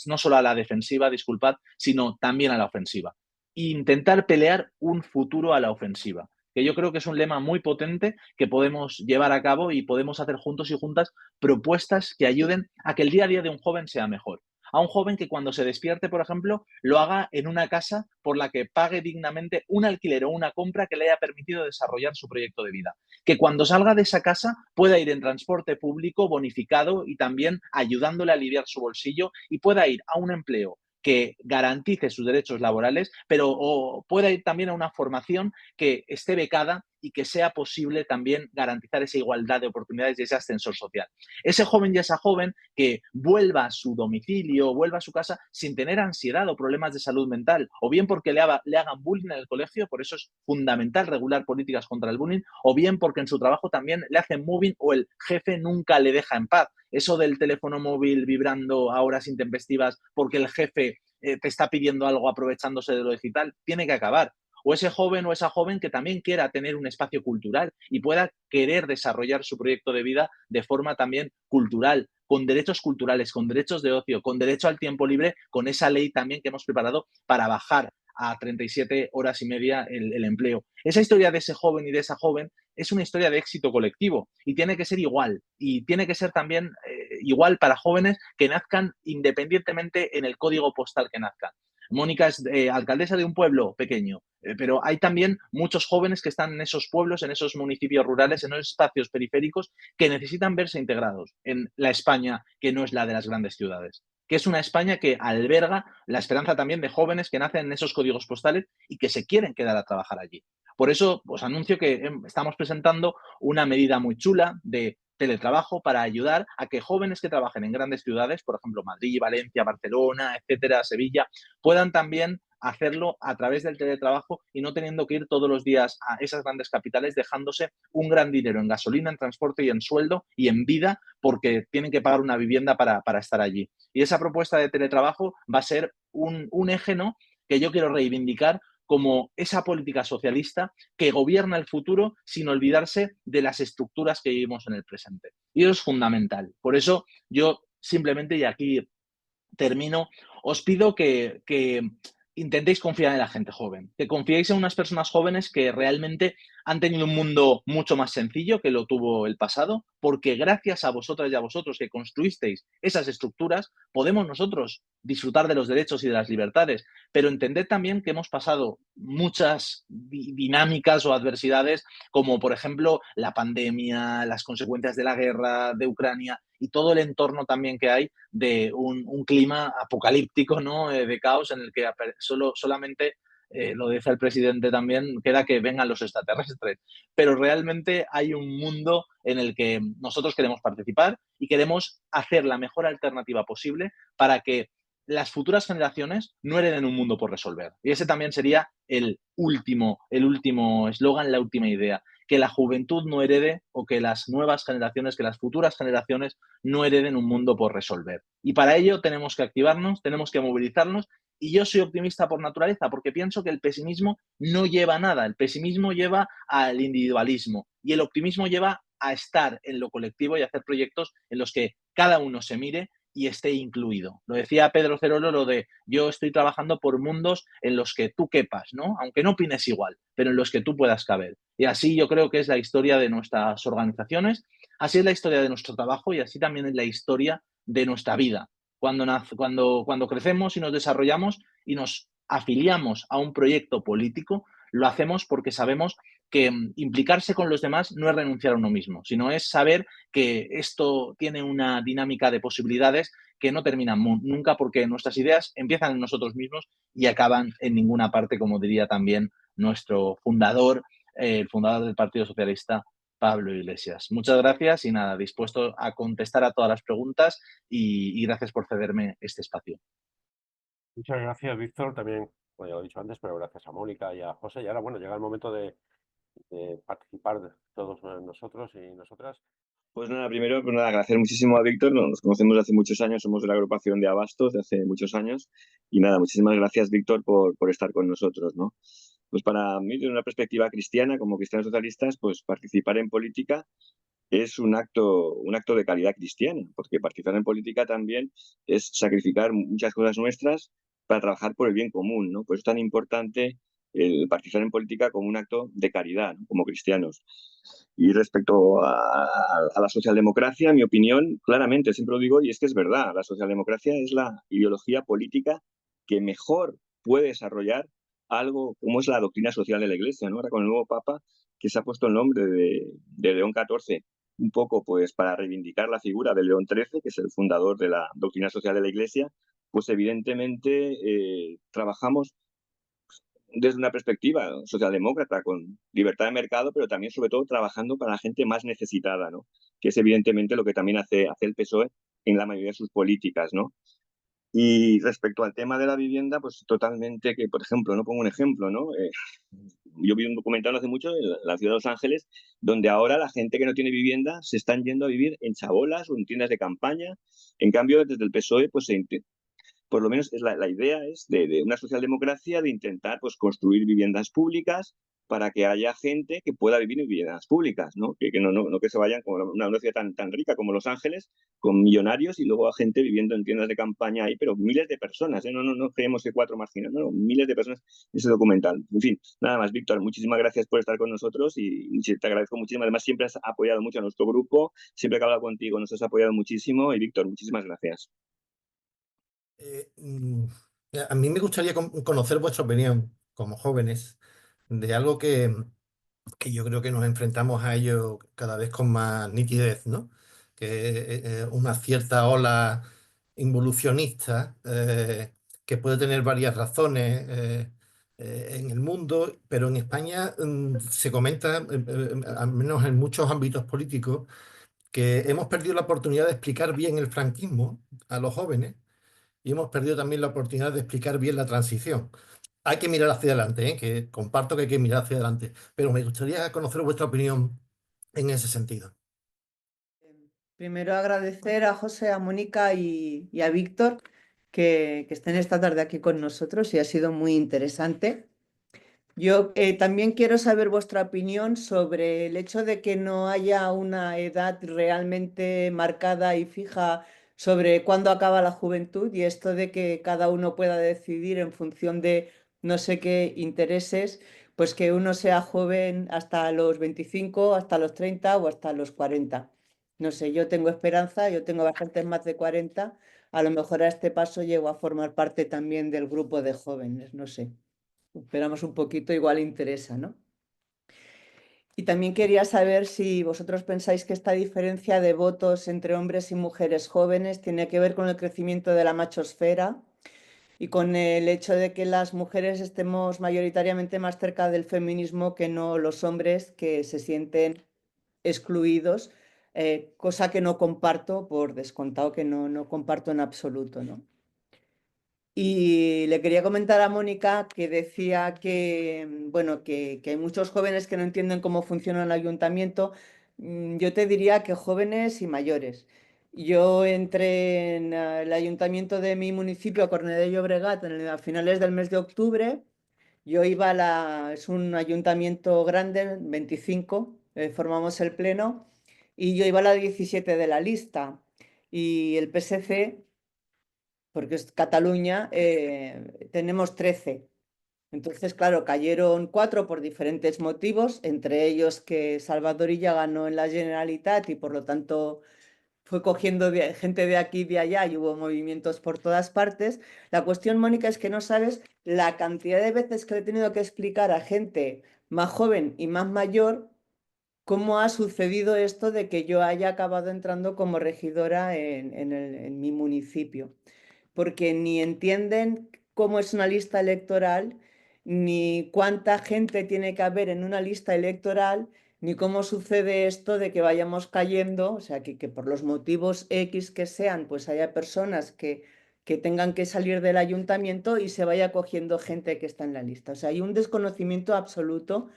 no solo a la defensiva, disculpad, sino también a la ofensiva. E intentar pelear un futuro a la ofensiva, que yo creo que es un lema muy potente que podemos llevar a cabo y podemos hacer juntos y juntas propuestas que ayuden a que el día a día de un joven sea mejor. A un joven que cuando se despierte, por ejemplo, lo haga en una casa por la que pague dignamente un alquiler o una compra que le haya permitido desarrollar su proyecto de vida. Que cuando salga de esa casa pueda ir en transporte público bonificado y también ayudándole a aliviar su bolsillo, y pueda ir a un empleo que garantice sus derechos laborales, pero pueda ir también a una formación que esté becada y que sea posible también garantizar esa igualdad de oportunidades y ese ascensor social. Ese joven y esa joven que vuelva a su domicilio, vuelva a su casa sin tener ansiedad o problemas de salud mental, o bien porque le hagan bullying en el colegio, por eso es fundamental regular políticas contra el bullying, o bien porque en su trabajo también le hacen mobbing o el jefe nunca le deja en paz. Eso del teléfono móvil vibrando a horas intempestivas porque el jefe te está pidiendo algo aprovechándose de lo digital, tiene que acabar. O ese joven o esa joven que también quiera tener un espacio cultural y pueda querer desarrollar su proyecto de vida de forma también cultural, con derechos culturales, con derechos de ocio, con derecho al tiempo libre, con esa ley también que hemos preparado para bajar a 37 horas y media el empleo. Esa historia de ese joven y de esa joven es una historia de éxito colectivo y tiene que ser igual. Y tiene que ser también igual para jóvenes que nazcan independientemente en el código postal que nazcan. Mónica es alcaldesa de un pueblo pequeño, pero hay también muchos jóvenes que están en esos pueblos, en esos municipios rurales, en esos espacios periféricos que necesitan verse integrados en la España que no es la de las grandes ciudades. que es una España que alberga la esperanza también de jóvenes que nacen en esos códigos postales y que se quieren quedar a trabajar allí. Por eso os anuncio que estamos presentando una medida muy chula de teletrabajo para ayudar a que jóvenes que trabajen en grandes ciudades, por ejemplo, Madrid, Valencia, Barcelona, etcétera, Sevilla, puedan también hacerlo a través del teletrabajo y no teniendo que ir todos los días a esas grandes capitales, dejándose un gran dinero en gasolina, en transporte y en sueldo y en vida, porque tienen que pagar una vivienda para estar allí. Y esa propuesta de teletrabajo va a ser un eje, ¿no?, que yo quiero reivindicar como esa política socialista que gobierna el futuro sin olvidarse de las estructuras que vivimos en el presente. Y eso es fundamental. Por eso yo simplemente, y aquí termino, os pido que intentéis confiar en la gente joven, que confiéis en unas personas jóvenes que realmente han tenido un mundo mucho más sencillo que lo tuvo el pasado, porque gracias a vosotras y a vosotros que construisteis esas estructuras, podemos nosotros disfrutar de los derechos y de las libertades, pero entended también que hemos pasado muchas dinámicas o adversidades, como por ejemplo la pandemia, las consecuencias de la guerra de Ucrania y todo el entorno también que hay de un clima apocalíptico, ¿no?, de caos en el que solamente, lo dice el presidente también, queda que vengan los extraterrestres. Pero realmente hay un mundo en el que nosotros queremos participar y queremos hacer la mejor alternativa posible para que las futuras generaciones no hereden un mundo por resolver. Y ese también sería el último eslogan, la última idea, que la juventud no herede o que las nuevas generaciones, que las futuras generaciones no hereden un mundo por resolver. Y para ello tenemos que activarnos, tenemos que movilizarnos y yo soy optimista por naturaleza porque pienso que el pesimismo no lleva a nada, el pesimismo lleva al individualismo y el optimismo lleva a estar en lo colectivo y a hacer proyectos en los que cada uno se mire y esté incluido. Lo decía Pedro Cerolo, lo de yo estoy trabajando por mundos en los que tú quepas, ¿no? Aunque no opines igual, pero en los que tú puedas caber. Y así yo creo que es la historia de nuestras organizaciones, así es la historia de nuestro trabajo y así también es la historia de nuestra vida. Cuando crecemos y nos desarrollamos y nos afiliamos a un proyecto político, lo hacemos porque sabemos que implicarse con los demás no es renunciar a uno mismo, sino es saber que esto tiene una dinámica de posibilidades que no terminan nunca porque nuestras ideas empiezan en nosotros mismos y acaban en ninguna parte, como diría también nuestro fundador, el fundador del Partido Socialista, Pablo Iglesias. Muchas gracias y nada, dispuesto a contestar a todas las preguntas y gracias por cederme este espacio. Muchas gracias, Víctor. También, como ya lo he dicho antes, pero gracias a Mónica y a José. Y ahora, bueno, llega el momento de participar de todos nosotros y nosotras. Pues nada, primero, pues nada, agradecer muchísimo a Víctor. Nos conocemos desde hace muchos años, somos de la agrupación de Abastos de hace muchos años. Y nada, muchísimas gracias, Víctor, por estar con nosotros, ¿no? Pues para mí, desde una perspectiva cristiana, como cristianos socialistas, pues participar en política es un acto de calidad cristiana, porque participar en política también es sacrificar muchas cosas nuestras para trabajar por el bien común, ¿no? Por eso es tan importante el participar en política como un acto de caridad, ¿no?, como cristianos. Y respecto a la socialdemocracia, en mi opinión, claramente, siempre lo digo, y es que es verdad, la socialdemocracia es la ideología política que mejor puede desarrollar algo como es la doctrina social de la Iglesia, ¿no? Ahora con el nuevo Papa, que se ha puesto el nombre de León XIV, un poco pues para reivindicar la figura de León XIII, que es el fundador de la doctrina social de la Iglesia, pues evidentemente trabajamos desde una perspectiva socialdemócrata, con libertad de mercado, pero también, sobre todo, trabajando para la gente más necesitada, ¿no? Que es evidentemente lo que también hace el PSOE en la mayoría de sus políticas, ¿no? Y respecto al tema de la vivienda, pues totalmente que, por ejemplo, no pongo un ejemplo, ¿no? Yo vi un documental hace mucho en la ciudad de Los Ángeles, donde ahora la gente que no tiene vivienda se están yendo a vivir en chabolas o en tiendas de campaña. En cambio, desde el PSOE, pues por lo menos es la idea es de una socialdemocracia de intentar pues, construir viviendas públicas para que haya gente que pueda vivir en viviendas públicas, ¿no? Que no que se vayan como una ciudad tan rica como Los Ángeles, con millonarios y luego a gente viviendo en tiendas de campaña ahí, pero miles de personas, ¿eh? No creemos que 4 marginados, no, miles de personas ese documental. En fin, nada más, Víctor, muchísimas gracias por estar con nosotros y te agradezco muchísimo. Además, siempre has apoyado mucho a nuestro grupo, siempre que he hablado contigo nos has apoyado muchísimo y, Víctor, muchísimas gracias. A mí me gustaría conocer vuestra opinión como jóvenes de algo que yo creo que nos enfrentamos a ello cada vez con más nitidez, ¿no? Que una cierta ola involucionista, que puede tener varias razones en el mundo, pero en España se comenta, al menos en muchos ámbitos políticos, que hemos perdido la oportunidad de explicar bien el franquismo a los jóvenes y hemos perdido también la oportunidad de explicar bien la transición. Hay que mirar hacia adelante, que comparto que hay que mirar hacia adelante, pero me gustaría conocer vuestra opinión en ese sentido. Primero agradecer a José, a Mónica y a Víctor que estén esta tarde aquí con nosotros y ha sido muy interesante. Yo también quiero saber vuestra opinión sobre el hecho de que no haya una edad realmente marcada y fija sobre cuándo acaba la juventud y esto de que cada uno pueda decidir en función de no sé qué intereses, pues que uno sea joven hasta los 25, hasta los 30 o hasta los 40. No sé, yo tengo esperanza, yo tengo bastantes más de 40, a lo mejor a este paso llego a formar parte también del grupo de jóvenes, no sé. Esperamos un poquito, igual interesa, ¿no? Y también quería saber si vosotros pensáis que esta diferencia de votos entre hombres y mujeres jóvenes tiene que ver con el crecimiento de la machosfera y con el hecho de que las mujeres estemos mayoritariamente más cerca del feminismo que no los hombres que se sienten excluidos, cosa que no comparto, por descontado que no comparto en absoluto, ¿no? Y le quería comentar a Mónica que decía que, bueno, que hay muchos jóvenes que no entienden cómo funciona el ayuntamiento. Yo te diría que jóvenes y mayores. Yo entré en el ayuntamiento de mi municipio, Cornellà de Llobregat, a finales del mes de octubre. Yo iba es un ayuntamiento grande, 25, formamos el pleno, y yo iba a la 17 de la lista. Y el PSC, porque es Cataluña, tenemos 13. Entonces, claro, cayeron 4 por diferentes motivos, entre ellos que Salvador Illa ganó en la Generalitat y por lo tanto fue cogiendo gente de aquí y de allá y hubo movimientos por todas partes. La cuestión, Mónica, es que no sabes la cantidad de veces que le he tenido que explicar a gente más joven y más mayor cómo ha sucedido esto de que yo haya acabado entrando como regidora en mi municipio, porque ni entienden cómo es una lista electoral, ni cuánta gente tiene que haber en una lista electoral, ni cómo sucede esto de que vayamos cayendo, o sea, que por los motivos X que sean, pues haya personas que tengan que salir del ayuntamiento y se vaya cogiendo gente que está en la lista. O sea, hay un desconocimiento absoluto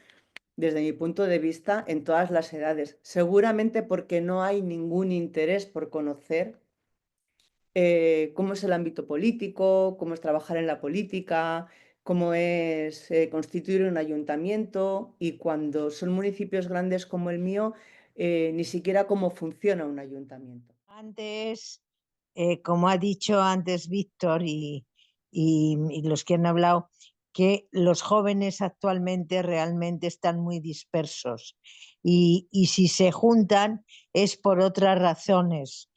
desde mi punto de vista en todas las edades, seguramente porque no hay ningún interés por conocer cómo es el ámbito político, cómo es trabajar en la política, cómo es constituir un ayuntamiento y cuando son municipios grandes como el mío, ni siquiera cómo funciona un ayuntamiento. Antes, como ha dicho antes Víctor y los que han hablado, que los jóvenes actualmente realmente están muy dispersos y si se juntan es por otras razones.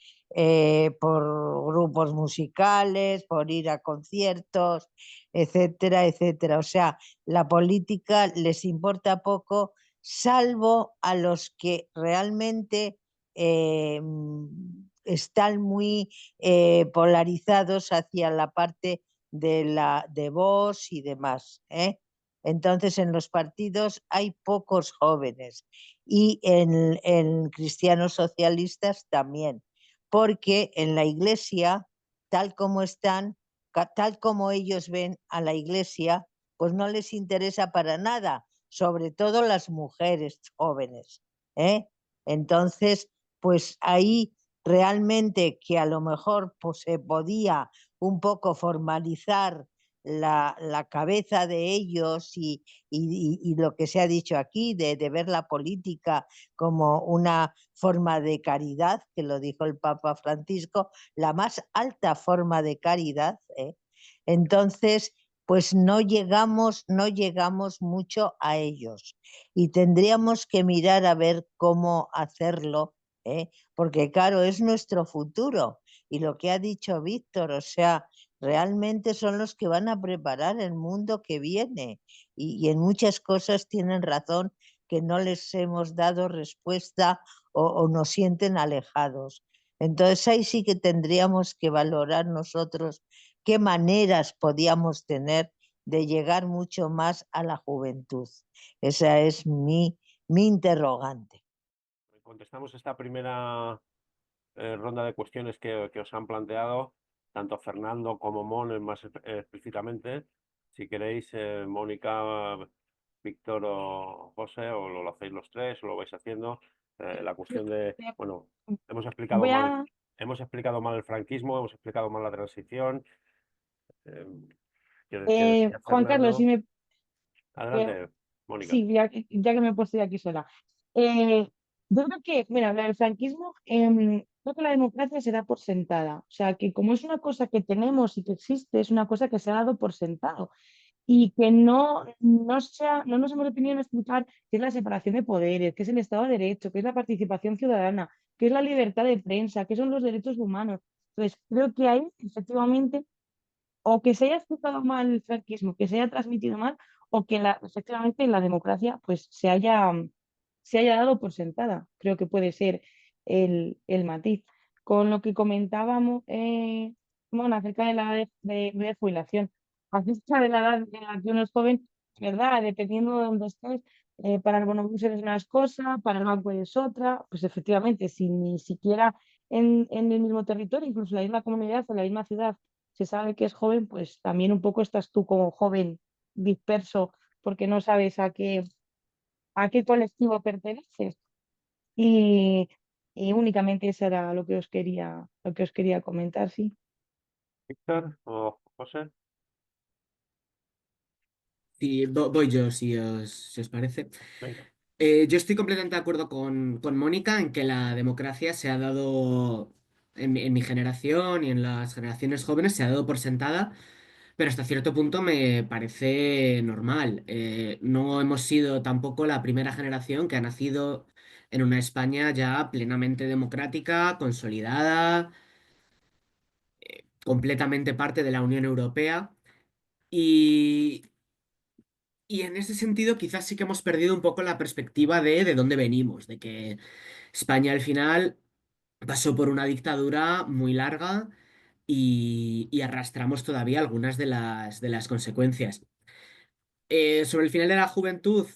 Por grupos musicales, por ir a conciertos, etcétera, etcétera. O sea, la política les importa poco, salvo a los que realmente están muy polarizados hacia la parte de Vox y demás. Entonces, en los partidos hay pocos jóvenes y en cristianos socialistas también, porque en la iglesia, tal como están, tal como ellos ven a la iglesia, pues no les interesa para nada, sobre todo las mujeres jóvenes. Entonces, pues ahí realmente que a lo mejor pues, se podía un poco formalizar la cabeza de ellos y lo que se ha dicho aquí, de ver la política como una forma de caridad, que lo dijo el Papa Francisco, la más alta forma de caridad. Entonces, pues no llegamos mucho a ellos y tendríamos que mirar a ver cómo hacerlo, porque claro, es nuestro futuro y lo que ha dicho Víctor, o sea, realmente son los que van a preparar el mundo que viene y en muchas cosas tienen razón que no les hemos dado respuesta o nos sienten alejados. Entonces ahí sí que tendríamos que valorar nosotros qué maneras podíamos tener de llegar mucho más a la juventud. Esa es mi interrogante. Contestamos esta primera ronda de cuestiones que os han planteado, tanto Fernando como Mon más explícitamente. Si queréis, Mónica, Víctor o José, o lo hacéis los tres, o lo vais haciendo. La cuestión de, bueno, hemos explicado Voy mal, a... hemos explicado mal el franquismo, hemos explicado mal la transición. ¿Quieres decía Juan Carlos, Fernando? eh, Adelante, Mónica. sí, ya que me he puesto yo aquí sola. Yo creo que, mira, el franquismo, creo que la democracia se da por sentada. O sea, que como es una cosa que tenemos y que existe, es una cosa que se ha dado por sentado. Y que no nos hemos detenido en explicar qué es la separación de poderes, qué es el Estado de Derecho, qué es la participación ciudadana, qué es la libertad de prensa, qué son los derechos humanos. Entonces, creo que ahí, efectivamente, o que se haya explicado mal el franquismo, que se haya transmitido mal, o que efectivamente la democracia pues se haya dado por sentada. Creo que puede ser el matiz. Con lo que comentábamos, bueno, acerca de la edad de jubilación, acerca de la edad en la que uno es joven, ¿verdad? Dependiendo de dónde estés, para el bonobús eres una cosa, para el banco eres otra, pues efectivamente, si ni siquiera en el mismo territorio, incluso en la misma comunidad, en la misma ciudad, se sabe que es joven, pues también un poco estás tú como joven disperso porque no sabes a qué colectivo perteneces. Y, y únicamente eso era lo que os quería comentar, sí. Víctor o José. Sí, voy yo, si os parece. Venga. Yo estoy completamente de acuerdo con Mónica en que la democracia se ha dado, en mi generación y en las generaciones jóvenes, se ha dado por sentada, pero hasta cierto punto me parece normal. No hemos sido tampoco la primera generación que ha nacido en una España ya plenamente democrática, consolidada, completamente parte de la Unión Europea. Y, y en ese sentido, quizás sí que hemos perdido un poco la perspectiva de dónde venimos, de que España al final pasó por una dictadura muy larga y arrastramos todavía algunas de las consecuencias. Sobre el final de la juventud,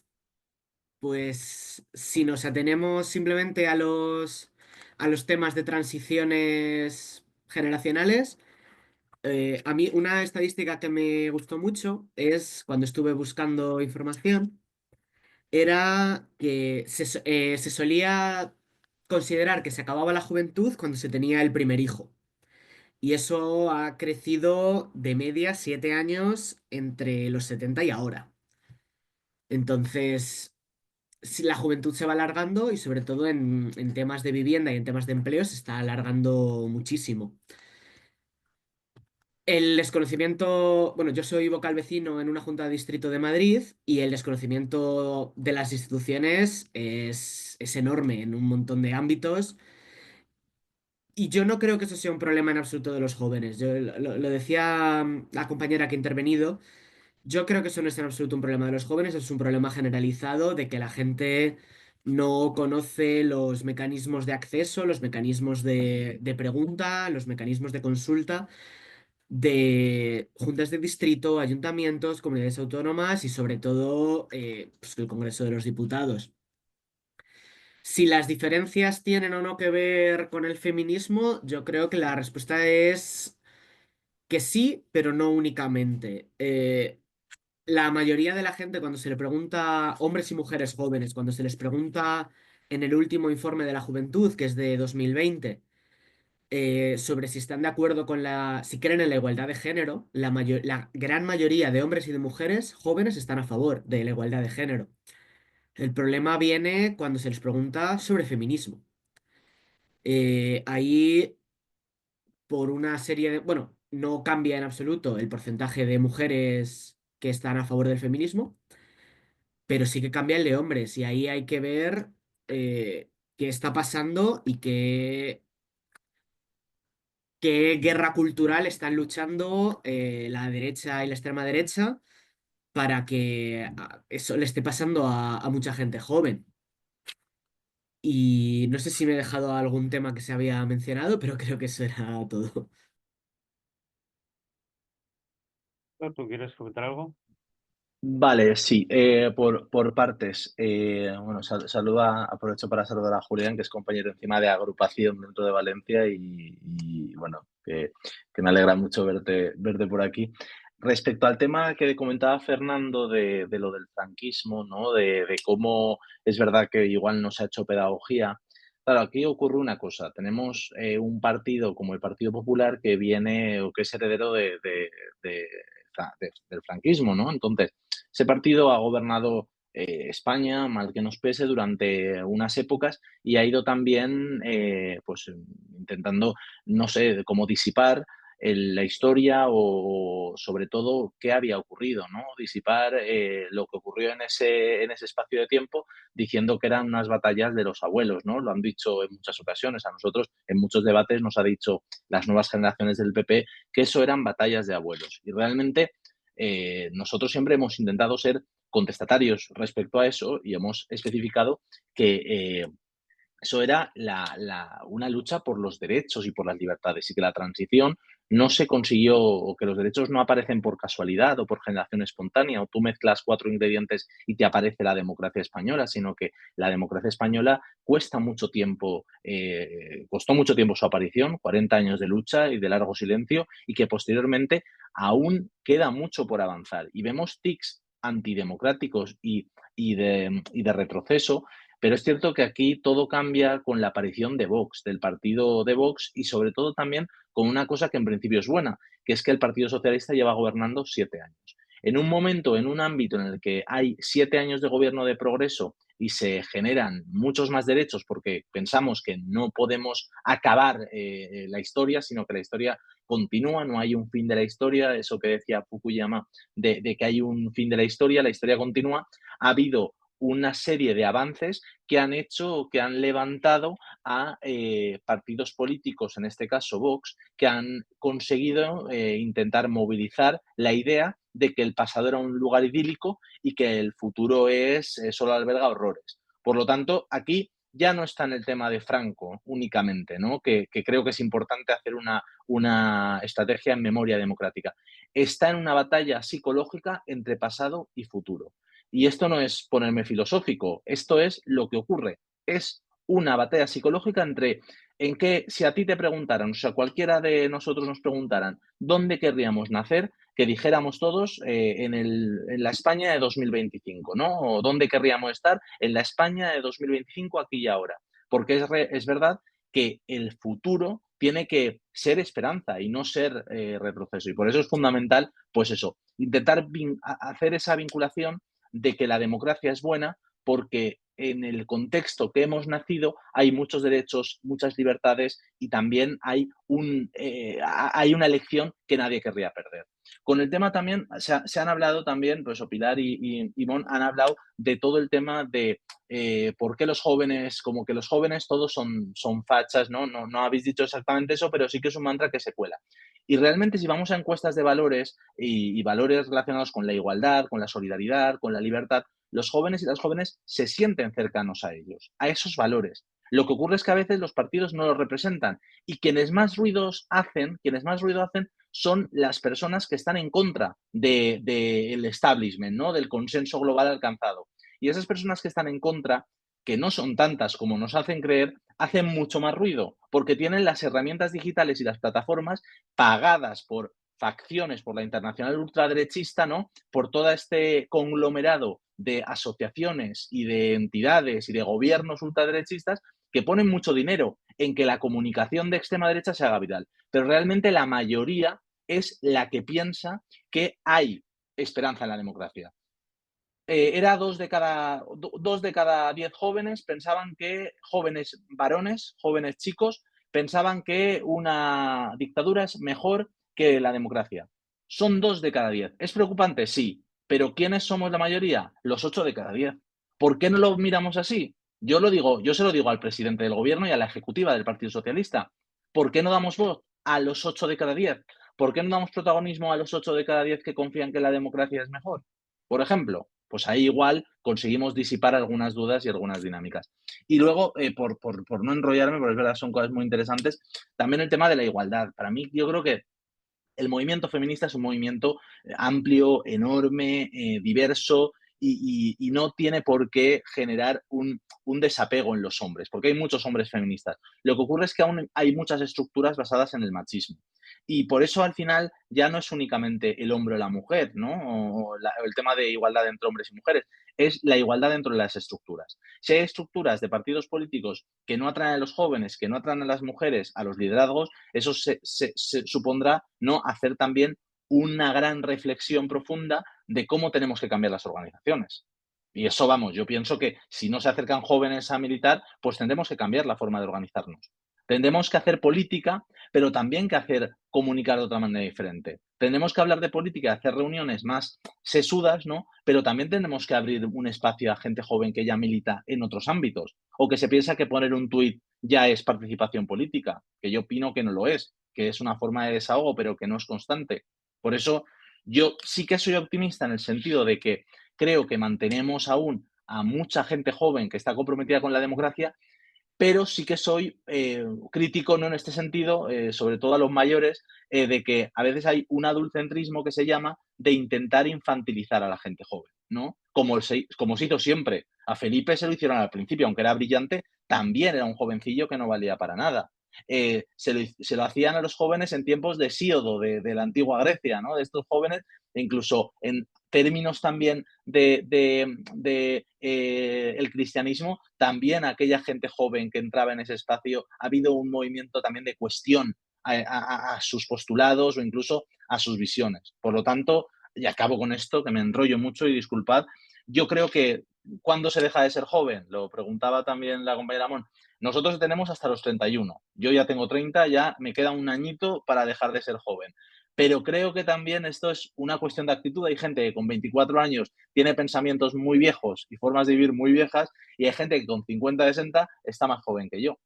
pues si nos atenemos simplemente a los temas de transiciones generacionales, a mí una estadística que me gustó mucho es cuando estuve buscando información, era que se solía considerar que se acababa la juventud cuando se tenía el primer hijo. Y eso ha crecido de media 7 años entre los 70 y ahora. Entonces, si la juventud se va alargando y sobre todo en temas de vivienda y en temas de empleo se está alargando muchísimo. El desconocimiento, bueno, yo soy vocal vecino en una junta de distrito de Madrid y el desconocimiento de las instituciones es enorme en un montón de ámbitos y yo no creo que eso sea un problema en absoluto de los jóvenes. Yo lo decía la compañera que ha intervenido, yo creo que eso no es en absoluto un problema de los jóvenes, es un problema generalizado de que la gente no conoce los mecanismos de acceso, los mecanismos de pregunta, los mecanismos de consulta de juntas de distrito, ayuntamientos, comunidades autónomas y sobre todo pues, el Congreso de los Diputados. Si las diferencias tienen o no que ver con el feminismo, yo creo que la respuesta es que sí, pero no únicamente. La mayoría de la gente cuando se le pregunta, hombres y mujeres jóvenes, cuando se les pregunta en el último informe de la juventud, que es de 2020, sobre si están de acuerdo si creen en la igualdad de género, la gran mayoría de hombres y de mujeres jóvenes están a favor de la igualdad de género. El problema viene cuando se les pregunta sobre feminismo. Ahí, por una serie de... Bueno, no cambia en absoluto el porcentaje de mujeres que están a favor del feminismo, pero sí que cambia el de hombres y ahí hay que ver qué está pasando y qué guerra cultural están luchando la derecha y la extrema derecha para que eso le esté pasando a mucha gente joven. Y no sé si me he dejado algún tema que se había mencionado, pero creo que eso era todo. ¿Tú quieres comentar algo? Vale, sí, por partes. Bueno, aprovecho para saludar a Julián, que es compañero encima de agrupación dentro de Valencia y, bueno, que me alegra mucho verte por aquí. Respecto al tema que comentaba Fernando de lo del franquismo, ¿no? De cómo es verdad que igual no se ha hecho pedagogía. Claro, aquí ocurre una cosa. Tenemos un partido como el Partido Popular que viene o que es heredero de- del franquismo, ¿no? Entonces, ese partido ha gobernado España, mal que nos pese, durante unas épocas y ha ido también pues, intentando, no sé, cómo disipar la historia o sobre todo qué había ocurrido, ¿no? Disipar lo que ocurrió en ese espacio de tiempo diciendo que eran unas batallas de los abuelos, ¿no? Lo han dicho en muchas ocasiones. A nosotros en muchos debates nos ha dicho las nuevas generaciones del PP que eso eran batallas de abuelos. Y realmente nosotros siempre hemos intentado ser contestatarios respecto a eso y hemos especificado que eso era una lucha por los derechos y por las libertades y que la transición no se consiguió o que los derechos no aparecen por casualidad o por generación espontánea o tú mezclas 4 ingredientes y te aparece la democracia española, sino que la democracia española costó mucho tiempo su aparición, 40 años de lucha y de largo silencio y que posteriormente aún queda mucho por avanzar. Y vemos tics antidemocráticos y de retroceso, pero es cierto que aquí todo cambia con la aparición de Vox, del partido de Vox y sobre todo también con una cosa que en principio es buena, que es que el Partido Socialista lleva gobernando 7 años. En un momento, en un ámbito en el que hay 7 años de gobierno de progreso y se generan muchos más derechos porque pensamos que no podemos acabar la historia, sino que la historia continúa, no hay un fin de la historia, eso que decía Fukuyama de que hay un fin de la historia continúa, ha habido una serie de avances que han hecho, que han levantado a partidos políticos, en este caso Vox, que han conseguido intentar movilizar la idea de que el pasado era un lugar idílico y que el futuro solo alberga horrores. Por lo tanto, aquí ya no está en el tema de Franco únicamente, ¿no? Que creo que es importante hacer una estrategia en memoria democrática. Está en una batalla psicológica entre pasado y futuro. Y esto no es ponerme filosófico, esto es lo que ocurre. Es una batalla psicológica si a ti te preguntaran, o sea, cualquiera de nosotros nos preguntaran dónde querríamos nacer, que dijéramos todos en la España de 2025, ¿no? O dónde querríamos estar en la España de 2025, aquí y ahora. Porque es verdad que el futuro tiene que ser esperanza y no ser retroceso. Y por eso es fundamental, pues eso, intentar hacer esa vinculación de que la democracia es buena porque en el contexto que hemos nacido hay muchos derechos, muchas libertades y también hay una elección que nadie querría perder. Con el tema también, se han hablado también, pues Pilar y Mon han hablado de todo el tema de por qué los jóvenes, como que los jóvenes todos son fachas, ¿no? No habéis dicho exactamente eso, pero sí que es un mantra que se cuela. Y realmente si vamos a encuestas de valores y valores relacionados con la igualdad, con la solidaridad, con la libertad, los jóvenes y las jóvenes se sienten cercanos a ellos, a esos valores. Lo que ocurre es que a veces los partidos no los representan y quienes más ruido hacen son las personas que están en contra del establishment, ¿no? Del consenso global alcanzado. Y esas personas que están en contra, que no son tantas como nos hacen creer, hacen mucho más ruido porque tienen las herramientas digitales y las plataformas pagadas por facciones, por la internacional ultraderechista, ¿no? Por todo este conglomerado de asociaciones y de entidades y de gobiernos ultraderechistas que ponen mucho dinero en que la comunicación de extrema derecha se haga viral. Pero realmente la mayoría es la que piensa que hay esperanza en la democracia. Era 2 de cada 10 jóvenes jóvenes varones, jóvenes chicos, pensaban que una dictadura es mejor que la democracia. Son 2 de cada 10. ¿Es preocupante? Sí. ¿Pero quiénes somos la mayoría? Los 8 de cada 10. ¿Por qué no lo miramos así? Yo se lo digo al presidente del gobierno y a la ejecutiva del Partido Socialista. ¿Por qué no damos voz a los 8 de cada 10? ¿Por qué no damos protagonismo a los 8 de cada 10 que confían que la democracia es mejor? Por ejemplo, Pues ahí igual conseguimos disipar algunas dudas y algunas dinámicas. Y luego, por no enrollarme, porque es verdad, son cosas muy interesantes, también el tema de la igualdad. Para mí, yo creo que el movimiento feminista es un movimiento amplio, enorme, diverso y no tiene por qué generar un desapego en los hombres, porque hay muchos hombres feministas. Lo que ocurre es que aún hay muchas estructuras basadas en el machismo. Y por eso al final ya no es únicamente el hombre o la mujer, ¿no? O el tema de igualdad entre hombres y mujeres, es la igualdad dentro de las estructuras. Si hay estructuras de partidos políticos que no atraen a los jóvenes, que no atraen a las mujeres a los liderazgos, eso se supondrá, ¿no?, hacer también una gran reflexión profunda de cómo tenemos que cambiar las organizaciones. Y eso, vamos, yo pienso que si no se acercan jóvenes a militar, pues tendremos que cambiar la forma de organizarnos. Tendremos que hacer política, pero también que hacer comunicar de otra manera diferente. Tendremos que hablar de política, hacer reuniones más sesudas, ¿no? Pero también tenemos que abrir un espacio a gente joven que ya milita en otros ámbitos o que se piensa que poner un tuit ya es participación política, que yo opino que no lo es, que es una forma de desahogo, pero que no es constante. Por eso yo sí que soy optimista en el sentido de que creo que mantenemos aún a mucha gente joven que está comprometida con la democracia, pero sí que soy crítico, ¿no?, en este sentido, sobre todo a los mayores, de que a veces hay un adultcentrismo que se llama de intentar infantilizar a la gente joven, ¿no? Como se hizo siempre. A Felipe se lo hicieron al principio, aunque era brillante, también era un jovencillo que no valía para nada. Se lo hacían a los jóvenes en tiempos de Hesíodo, de la antigua Grecia, ¿no? De estos jóvenes, incluso en términos también el cristianismo, también aquella gente joven que entraba en ese espacio, ha habido un movimiento también de cuestión a sus postulados o incluso a sus visiones. Por lo tanto, y acabo con esto, que me enrollo mucho y disculpad, yo creo que ¿cuándo se deja de ser joven? Lo preguntaba también la compañera Mon. Nosotros tenemos hasta los 31. Yo ya tengo 30, ya me queda un añito para dejar de ser joven. Pero creo que también esto es una cuestión de actitud. Hay gente que con 24 años tiene pensamientos muy viejos y formas de vivir muy viejas, y hay gente que con 50, 60 está más joven que yo.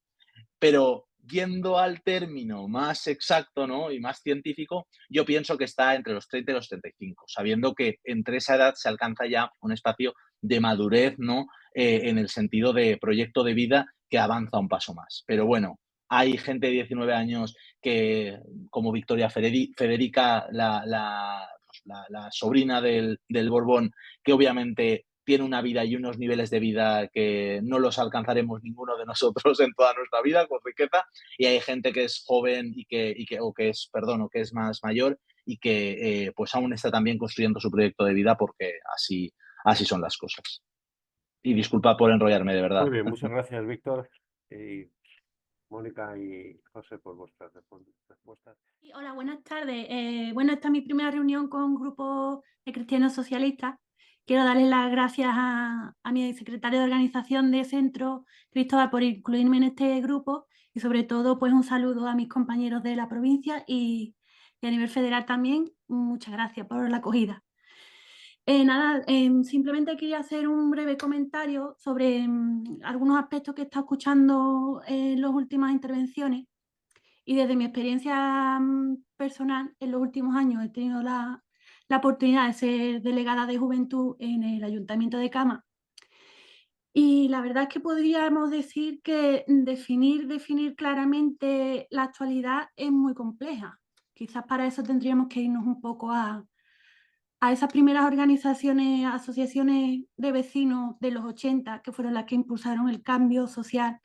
Pero yendo al término más exacto, ¿no?, y más científico, yo pienso que está entre los 30 y los 35, sabiendo que entre esa edad se alcanza ya un espacio de madurez, ¿no?, en el sentido de proyecto de vida que avanza un paso más. Pero bueno, hay gente de 19 años que, como Victoria Federica, la sobrina del Borbón, que obviamente tiene una vida y unos niveles de vida que no los alcanzaremos ninguno de nosotros en toda nuestra vida con riqueza, y hay gente que es joven o que es más mayor y que pues aún está también construyendo su proyecto de vida, porque así son las cosas. Y disculpa por enrollarme, de verdad. Muy bien, muchas gracias, Víctor, y Mónica y José, por vuestras respuestas. Hola, buenas tardes. Bueno, esta es mi primera reunión con un grupo de cristianos socialistas. Quiero darles las gracias a mi secretario de organización de centro, Cristóbal, por incluirme en este grupo, y sobre todo pues un saludo a mis compañeros de la provincia y a nivel federal también. Muchas gracias por la acogida. Simplemente quería hacer un breve comentario sobre algunos aspectos que he estado escuchando en las últimas intervenciones. Y desde mi experiencia personal, en los últimos años he tenido la oportunidad de ser delegada de juventud en el Ayuntamiento de Cama. Y la verdad es que podríamos decir que definir claramente la actualidad es muy compleja. Quizás para eso tendríamos que irnos un poco a esas primeras organizaciones, asociaciones de vecinos de los 80, que fueron las que impulsaron el cambio social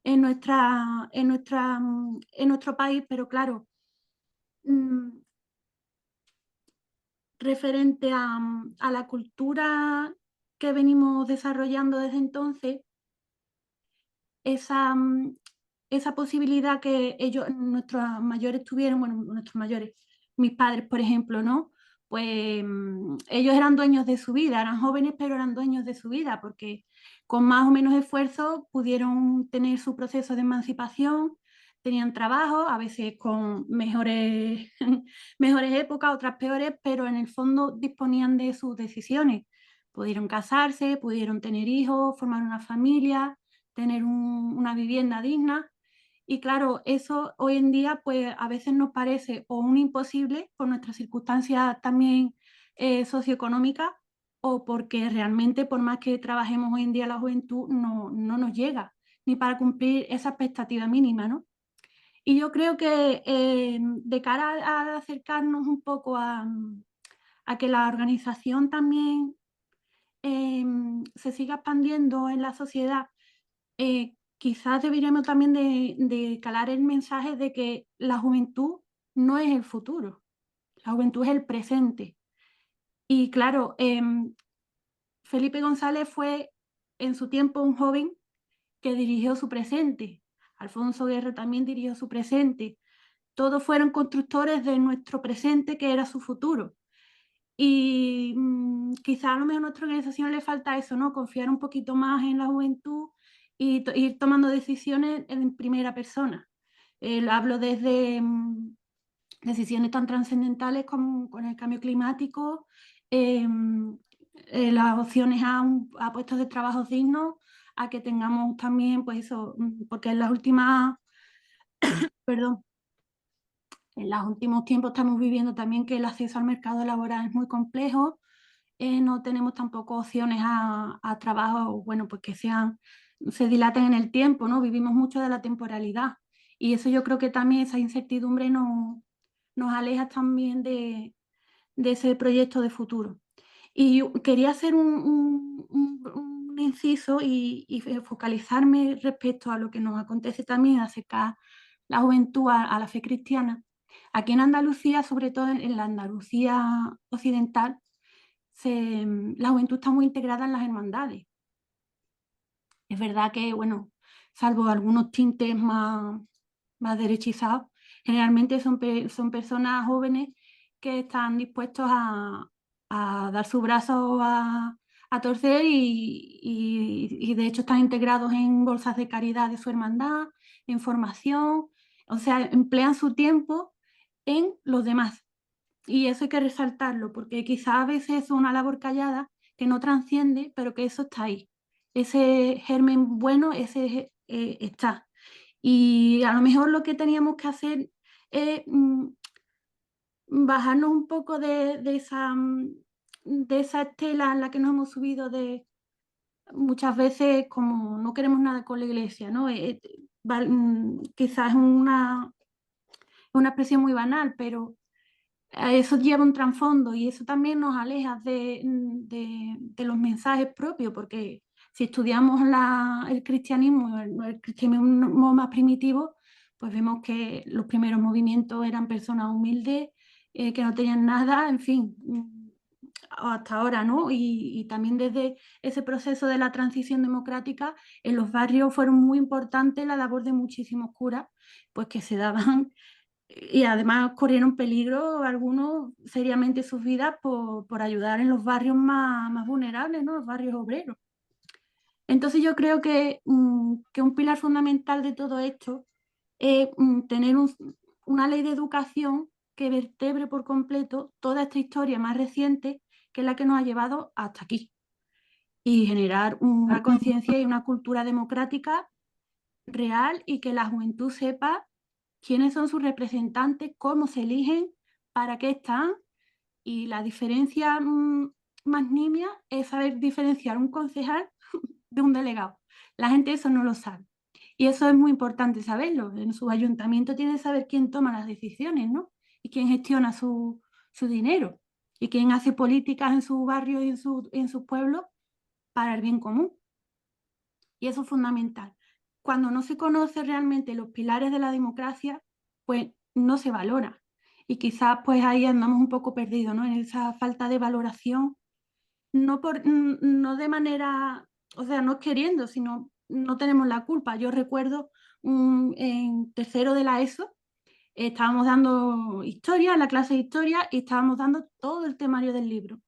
en nuestro país, pero claro, referente a la cultura que venimos desarrollando desde entonces, esa posibilidad que nuestros mayores tuvieron, bueno, nuestros mayores, mis padres, por ejemplo, ¿no? Pues ellos eran dueños de su vida, eran jóvenes, pero eran dueños de su vida, porque con más o menos esfuerzo pudieron tener su proceso de emancipación, tenían trabajo, a veces con mejores épocas, otras peores, pero en el fondo disponían de sus decisiones. Pudieron casarse, pudieron tener hijos, formar una familia, tener una vivienda digna. Y claro, eso hoy en día pues a veces nos parece o un imposible por nuestras circunstancias también socioeconómicas, o porque realmente, por más que trabajemos hoy en día la juventud, no nos llega ni para cumplir esa expectativa mínima, ¿no? Y yo creo que de cara a acercarnos un poco a que la organización también se siga expandiendo en la sociedad, quizás deberíamos también de calar el mensaje de que la juventud no es el futuro, la juventud es el presente. Y claro, Felipe González fue en su tiempo un joven que dirigió su presente. Alfonso Guerra también dirigió su presente. Todos fueron constructores de nuestro presente, que era su futuro. Y quizá a lo mejor a nuestra organización le falta eso, ¿no? Confiar un poquito más en la juventud y ir tomando decisiones en primera persona. Hablo desde decisiones tan trascendentales como con el cambio climático, las opciones a puestos de trabajo dignos, a que tengamos también, pues eso, porque en las últimas, perdón, en los últimos tiempos estamos viviendo también que el acceso al mercado laboral es muy complejo, no tenemos tampoco opciones a trabajo, bueno, pues que se dilaten en el tiempo, ¿no? Vivimos mucho de la temporalidad y eso yo creo que también esa incertidumbre nos aleja también de ese proyecto de futuro. Y yo quería hacer un inciso y focalizarme respecto a lo que nos acontece también acerca la juventud a la fe cristiana. Aquí en Andalucía, sobre todo en la Andalucía occidental, la juventud está muy integrada en las hermandades. Es verdad que, bueno, salvo algunos tintes más derechizados, generalmente son personas jóvenes que están dispuestos a dar su brazo a torcer y de hecho están integrados en bolsas de caridad de su hermandad, en formación, o sea, emplean su tiempo en los demás. Y eso hay que resaltarlo, porque quizás a veces es una labor callada que no trasciende, pero que eso está ahí. Ese germen bueno, ese está. Y a lo mejor lo que teníamos que hacer es bajarnos un poco de esa estela en la que nos hemos subido de muchas veces como no queremos nada con la iglesia, ¿no? Quizás es una expresión muy banal, pero eso lleva un trasfondo y eso también nos aleja de los mensajes propios, porque si estudiamos el cristianismo más primitivo, pues vemos que los primeros movimientos eran personas humildes, que no tenían nada, en fin, hasta ahora, ¿no? Y también desde ese proceso de la transición democrática, en los barrios fueron muy importantes la labor de muchísimos curas, pues que se daban y además corrieron peligro algunos seriamente sus vidas por ayudar en los barrios más vulnerables, ¿no? Los barrios obreros. Entonces yo creo que un pilar fundamental de todo esto es tener una ley de educación que vertebre por completo toda esta historia más reciente, que es la que nos ha llevado hasta aquí, y generar una conciencia y una cultura democrática real y que la juventud sepa quiénes son sus representantes, cómo se eligen, para qué están. Y la diferencia más nimia es saber diferenciar un concejal de un delegado. La gente eso no lo sabe. Y eso es muy importante saberlo. En su ayuntamiento tiene que saber quién toma las decisiones, ¿no? Y quién gestiona su dinero. Y quién hace políticas en su barrio y en su pueblo para el bien común. Y eso es fundamental. Cuando no se conoce realmente los pilares de la democracia, pues no se valora. Y quizás pues ahí andamos un poco perdidos, ¿no? En esa falta de valoración, no de manera, o sea, no queriendo, sino no tenemos la culpa. Yo recuerdo en tercero de la ESO, estábamos dando historia, la clase de historia, y estábamos dando todo el temario del libro.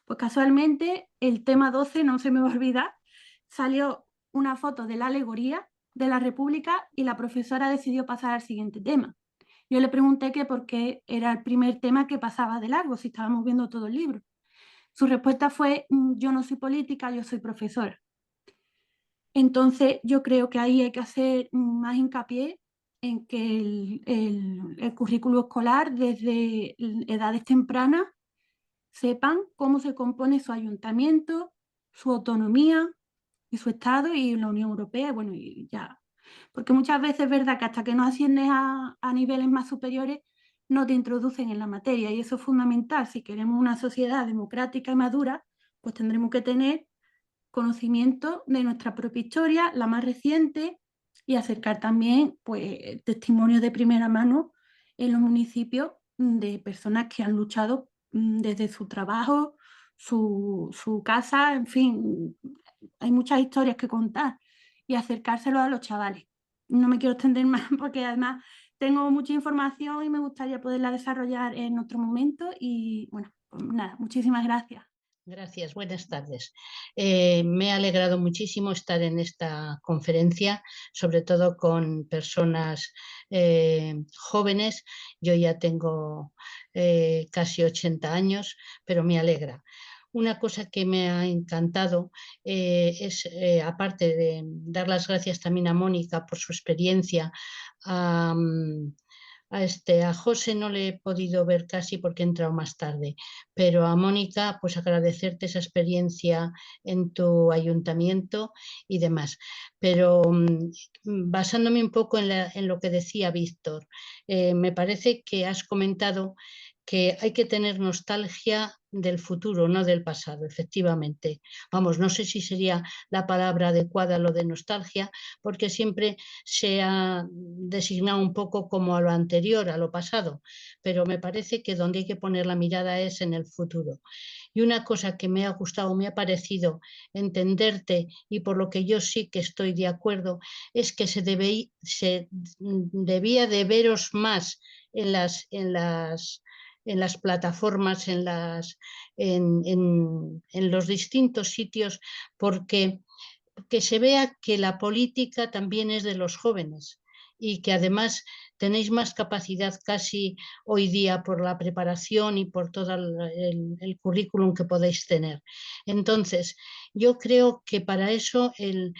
Pues casualmente el tema 12, no se me va a olvidar, salió una foto de la alegoría de la República y la profesora decidió pasar al siguiente tema. Yo le pregunté que por qué era el primer tema que pasaba de largo, si estábamos viendo todo el libro. Su respuesta fue: yo no soy política, yo soy profesora. Entonces yo creo que ahí hay que hacer más hincapié en que el currículo escolar desde edades tempranas sepan cómo se compone su ayuntamiento, su autonomía y su Estado y la Unión Europea, bueno, y ya. Porque muchas veces es verdad que hasta que no asciendes a niveles más superiores no te introducen en la materia, y eso es fundamental. Si queremos una sociedad democrática y madura, pues tendremos que tener conocimiento de nuestra propia historia, la más reciente, y acercar también pues, testimonios de primera mano en los municipios de personas que han luchado desde su trabajo, su casa, en fin, hay muchas historias que contar, y acercárselo a los chavales. No me quiero extender más porque además tengo mucha información y me gustaría poderla desarrollar en otro momento, y bueno, pues nada, muchísimas gracias. Gracias, buenas tardes. Me ha alegrado muchísimo estar en esta conferencia, sobre todo con personas jóvenes. Yo ya tengo casi 80 años, pero me alegra. Una cosa que me ha encantado es, aparte de dar las gracias también a Mónica por su experiencia, a José no le he podido ver casi porque he entrado más tarde, pero a Mónica, pues agradecerte esa experiencia en tu ayuntamiento y demás. Pero basándome un poco en lo que decía Víctor, me parece que has comentado que hay que tener nostalgia del futuro, no del pasado, efectivamente. Vamos, no sé si sería la palabra adecuada lo de nostalgia, porque siempre se ha designado un poco como a lo anterior, a lo pasado, pero me parece que donde hay que poner la mirada es en el futuro. Y una cosa que me ha gustado, me ha parecido entenderte, y por lo que yo sí que estoy de acuerdo, es que se debía de veros más en las plataformas, en los distintos sitios, porque que se vea que la política también es de los jóvenes y que además tenéis más capacidad casi hoy día por la preparación y por todo el currículum que podéis tener. Entonces, yo creo que para eso el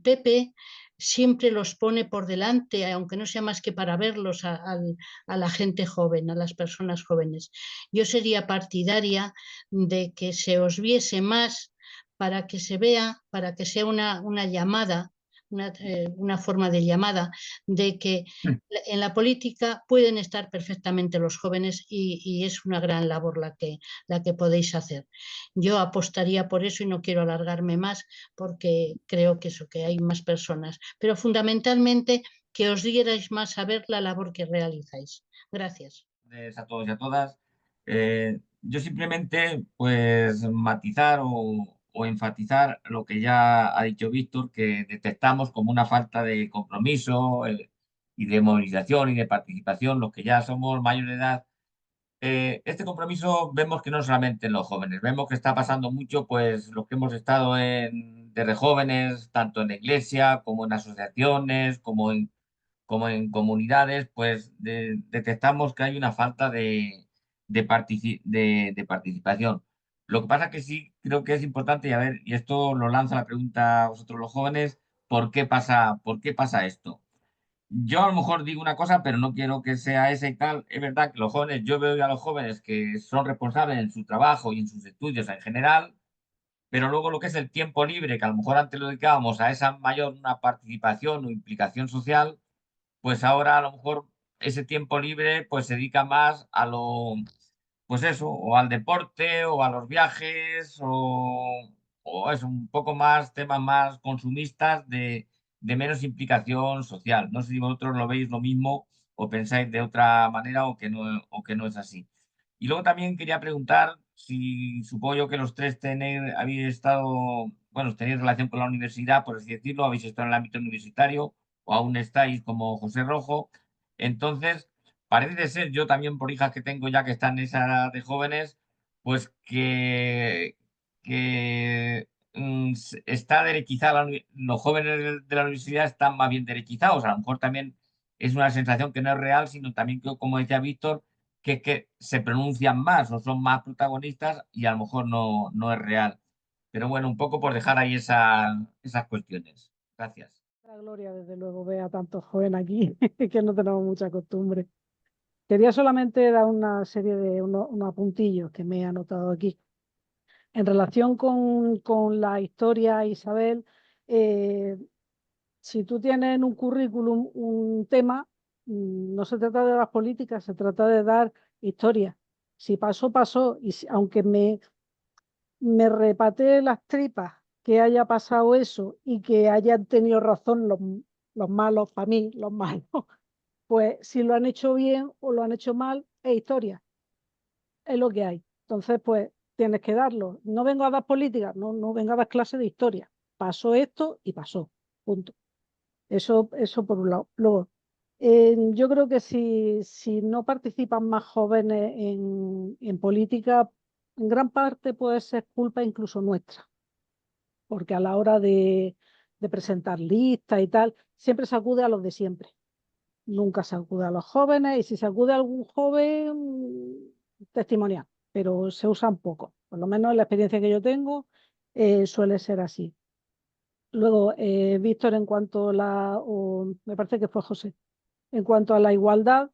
PP siempre los pone por delante, aunque no sea más que para verlos a la gente joven, a las personas jóvenes. Yo sería partidaria de que se os viese más para que se vea, para que sea una llamada, una forma de llamada de que en la política pueden estar perfectamente los jóvenes, y es una gran labor la que podéis hacer. Yo apostaría por eso y no quiero alargarme más porque creo que hay más personas, pero fundamentalmente que os dierais más a ver la labor que realizáis. Gracias. A todos y a todas. Yo simplemente, pues, matizar o enfatizar lo que ya ha dicho Víctor, que detectamos como una falta de compromiso y de movilización y de participación, los que ya somos mayores de edad. Este compromiso vemos que no solamente en los jóvenes, vemos que está pasando mucho, pues, los que hemos estado desde jóvenes, tanto en la iglesia como en asociaciones, como en comunidades, pues detectamos que hay una falta de participación. Lo que pasa que sí creo que es importante, y a ver, y esto lo lanza la pregunta a vosotros los jóvenes, ¿por qué pasa esto? Yo a lo mejor digo una cosa, pero no quiero que sea esa y tal. Es verdad que los jóvenes, yo veo a los jóvenes que son responsables en su trabajo y en sus estudios en general, pero luego lo que es el tiempo libre, que a lo mejor antes lo dedicábamos a esa mayor una participación o implicación social, pues ahora a lo mejor ese tiempo libre pues se dedica más pues eso, o al deporte, o a los viajes, o es un poco más temas más consumistas de menos implicación social. No sé si vosotros lo veis lo mismo o pensáis de otra manera o que no es así. Y luego también quería preguntar si supongo yo que los tres habéis estado, bueno, tenéis relación con la universidad, por así decirlo, habéis estado en el ámbito universitario o aún estáis como José Rojo. Entonces, parece ser, yo también por hijas que tengo ya que están en esa edad de jóvenes, pues que está derechizada, los jóvenes de la universidad están más bien derechizados. A lo mejor también es una sensación que no es real, sino también que, como decía Víctor, que se pronuncian más o son más protagonistas y a lo mejor no es real. Pero bueno, un poco por dejar ahí esas cuestiones. Gracias. La gloria, desde luego, ver a tantos jóvenes aquí, que no tenemos mucha costumbre. Quería solamente dar una serie de unos apuntillos que me he anotado aquí. En relación con la historia, Isabel, si tú tienes en un currículum un tema, no se trata de las políticas, se trata de dar historia. Si pasó, pasó, y aunque me repatee las tripas que haya pasado eso y que hayan tenido razón los malos, para mí, los malos, pues si lo han hecho bien o lo han hecho mal, es historia, es lo que hay. Entonces, pues tienes que darlo. No vengo a dar políticas, no vengo a dar clases de historia. Pasó esto y pasó. Punto. Eso por un lado. Luego, yo creo que si no participan más jóvenes en política, en gran parte puede ser culpa incluso nuestra, porque a la hora de presentar listas y tal, siempre se acude a los de siempre. Nunca se acude a los jóvenes, y si se acude a algún joven, testimonial, pero se usan poco. Por lo menos en la experiencia que yo tengo, suele ser así. Luego, Víctor, en cuanto a me parece que fue José, en cuanto a la igualdad,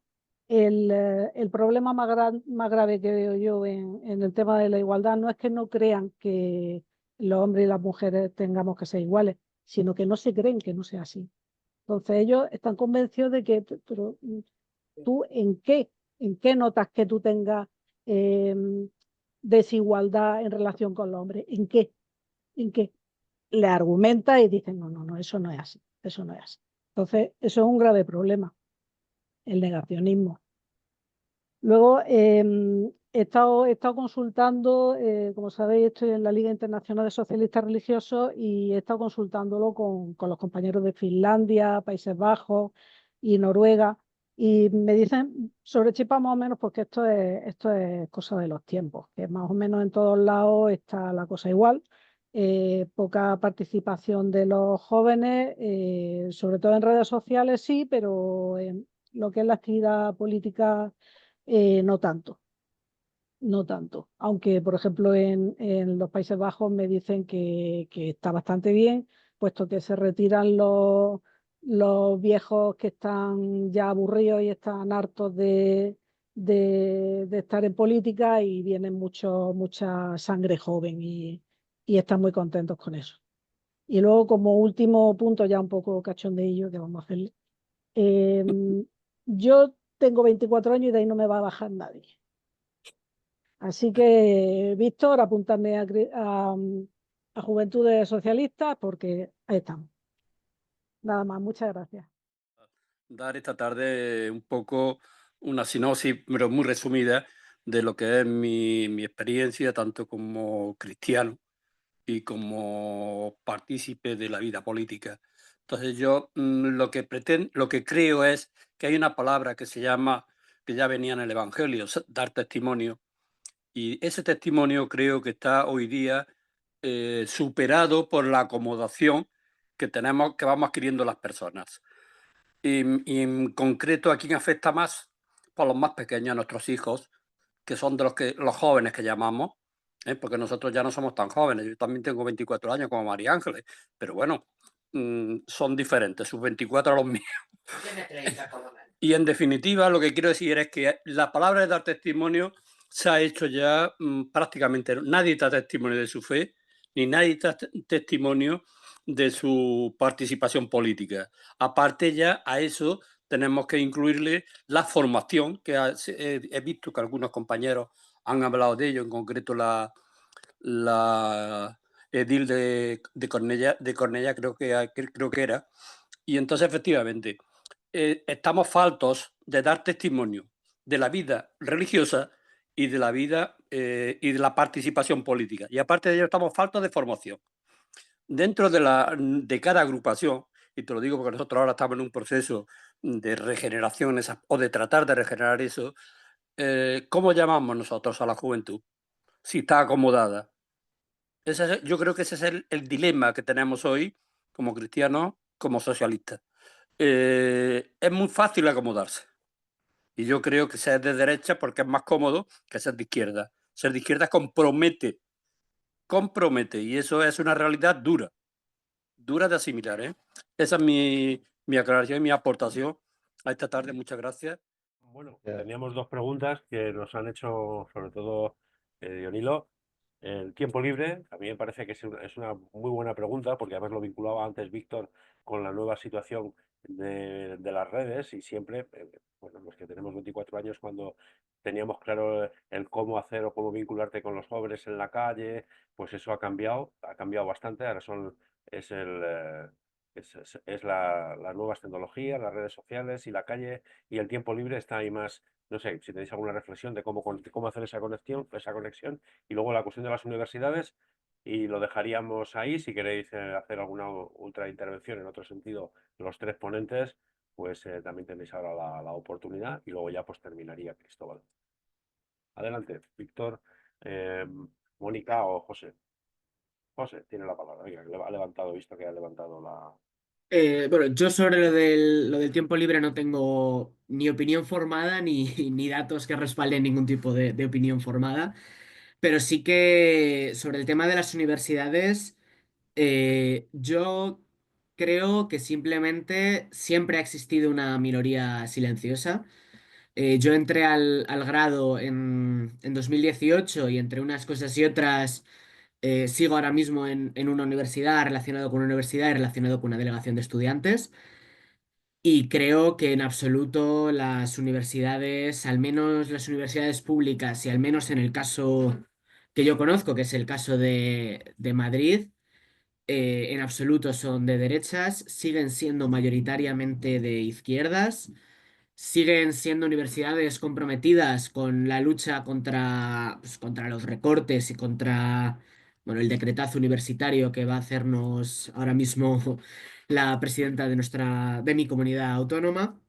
el problema más grave que veo yo en el tema de la igualdad no es que no crean que los hombres y las mujeres tengamos que ser iguales, sino que no se creen que no sea así. Entonces ellos están convencidos de que, pero tú ¿en qué notas que tú tengas desigualdad en relación con los hombres? ¿En qué? ¿En qué? Le argumenta y dicen, no, eso no es así, eso no es así. Entonces, eso es un grave problema, el negacionismo. Luego, he estado consultando, como sabéis, estoy en la Liga Internacional de Socialistas Religiosos y he estado consultándolo con los compañeros de Finlandia, Países Bajos y Noruega, y me dicen sobre Chipa más o menos porque esto es cosa de los tiempos, que más o menos en todos lados está la cosa igual. Poca participación de los jóvenes, sobre todo en redes sociales sí, pero en lo que es la actividad política no tanto, no tanto. Aunque, por ejemplo, en los Países Bajos me dicen que está bastante bien, puesto que se retiran los viejos que están ya aburridos y están hartos de estar en política, y vienen mucha sangre joven y están muy contentos con eso. Y luego, como último punto, ya un poco cachondeillo que vamos a hacerle. Yo tengo 24 años y de ahí no me va a bajar nadie. Así que, Víctor, apúntame a Juventudes Socialistas porque ahí estamos. Nada más, muchas gracias. Dar esta tarde un poco una sinopsis, pero muy resumida, de lo que es mi experiencia, tanto como cristiano y como partícipe de la vida política. Entonces yo lo que creo es que hay una palabra que se llama, que ya venía en el Evangelio, dar testimonio. Y ese testimonio creo que está hoy día superado por la acomodación que vamos adquiriendo las personas. Y en concreto, ¿a quién afecta más? Por los más pequeños, a nuestros hijos, que son de los jóvenes que llamamos, porque nosotros ya no somos tan jóvenes. Yo también tengo 24 años como María Ángeles, pero bueno, son diferentes, sus 24 a los míos. Tiene 30 por lo menos. Y en definitiva, lo que quiero decir es que la palabra de dar testimonio se ha hecho ya prácticamente. Nadie da testimonio de su fe, ni nadie da testimonio de su participación política. Aparte, ya a eso tenemos que incluirle la formación, que he visto que algunos compañeros han hablado de ello, en concreto la edil de Cornellá creo que era. Y entonces, efectivamente, estamos faltos de dar testimonio de la vida religiosa y de la vida y de la participación política. Y aparte de ello, estamos faltos de formación. Dentro de cada agrupación, y te lo digo porque nosotros ahora estamos en un proceso de regeneración o de tratar de regenerar eso, ¿cómo llamamos nosotros a la juventud? Si está acomodada. Yo creo que ese es el dilema que tenemos hoy como cristianos, como socialistas. Es muy fácil acomodarse. Y yo creo que ser de derecha porque es más cómodo que ser de izquierda. Ser de izquierda compromete. Y eso es una realidad dura de asimilar. Esa es mi aclaración y mi aportación a esta tarde. Muchas gracias. Bueno, teníamos dos preguntas que nos han hecho, sobre todo, Dionilo. El tiempo libre, a mí me parece que es una muy buena pregunta, porque además lo vinculaba antes Víctor con la nueva situación de las redes y siempre, bueno, los que tenemos 24 años, cuando teníamos claro el cómo hacer o cómo vincularte con los jóvenes en la calle, pues eso ha cambiado bastante. Ahora es el, es las nuevas tecnologías, las redes sociales y la calle y el tiempo libre está ahí más. No sé, si tenéis alguna reflexión de cómo hacer esa conexión. Y luego la cuestión de las universidades, y lo dejaríamos ahí. Si queréis hacer alguna ultra intervención en otro sentido, los tres ponentes, pues también tenéis ahora la oportunidad, y luego ya pues terminaría Cristóbal. Adelante, Víctor, eh, Mónica o José. José tiene la palabra. Venga, que ha levantado, visto que ha levantado la... Bueno, yo sobre lo del tiempo libre no tengo ni opinión formada ni datos que respalden ningún tipo de opinión formada, pero sí que sobre el tema de las universidades, yo creo que simplemente siempre ha existido una minoría silenciosa. Yo entré al grado en 2018 y entre unas cosas y otras sigo ahora mismo en una universidad, relacionado con una universidad y relacionado con una delegación de estudiantes. Y creo que en absoluto las universidades, al menos las universidades públicas y al menos en el caso que yo conozco, que es el caso de Madrid, en absoluto son de derechas, siguen siendo mayoritariamente de izquierdas, siguen siendo universidades comprometidas con la lucha contra los recortes y contra, bueno, el decretazo universitario que va a hacernos ahora mismo la presidenta de mi comunidad autónoma.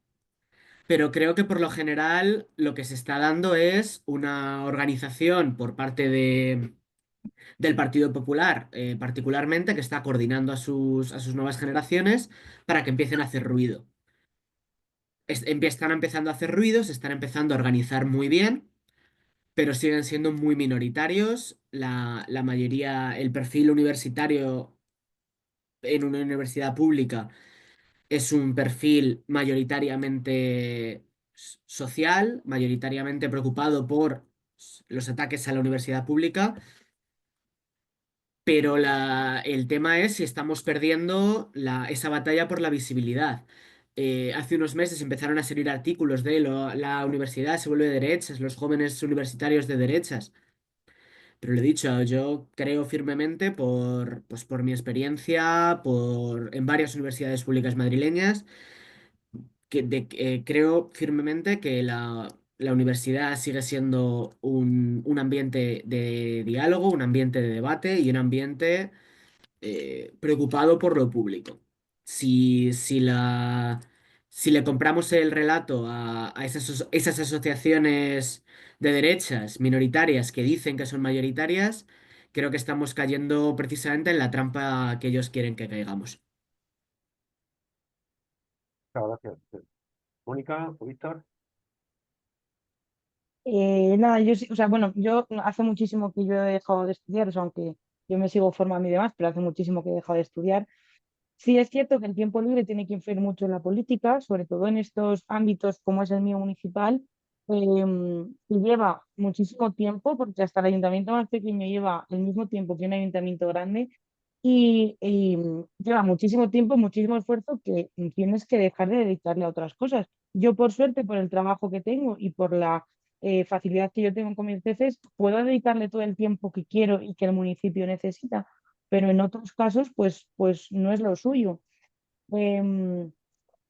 Pero creo que por lo general lo que se está dando es una organización por parte del Partido Popular, particularmente, que está coordinando a sus nuevas generaciones para que empiecen a hacer ruido. Están empezando a hacer ruido, se están empezando a organizar muy bien, pero siguen siendo muy minoritarios. La mayoría, el perfil universitario en una universidad pública es un perfil mayoritariamente social, mayoritariamente preocupado por los ataques a la universidad pública, pero el tema es si estamos perdiendo esa batalla por la visibilidad. Hace unos meses empezaron a salir artículos de la universidad se vuelve de derechas, los jóvenes universitarios de derechas. Pero lo he dicho, yo creo firmemente pues por mi experiencia en varias universidades públicas madrileñas, creo firmemente que la universidad sigue siendo un ambiente de diálogo, un ambiente de debate y un ambiente preocupado por lo público. Si le compramos el relato a esas asociaciones de derechas minoritarias que dicen que son mayoritarias, creo que estamos cayendo precisamente en la trampa que ellos quieren que caigamos. Muchas gracias. Mónica o Víctor. Nada, yo sí, o sea, bueno, yo hace muchísimo que yo he dejado de estudiar, o sea, aunque yo me sigo formando y demás, pero hace muchísimo que he dejado de estudiar. Sí es cierto que el tiempo libre tiene que influir mucho en la política, sobre todo en estos ámbitos como es el mío municipal, que lleva muchísimo tiempo, porque hasta el ayuntamiento más pequeño lleva el mismo tiempo que un ayuntamiento grande, y lleva muchísimo tiempo, muchísimo esfuerzo que tienes que dejar de dedicarle a otras cosas. Yo, por suerte, por el trabajo que tengo y por la facilidad que yo tengo con mis jefes, puedo dedicarle todo el tiempo que quiero y que el municipio necesita, pero en otros casos, pues no es lo suyo. Em,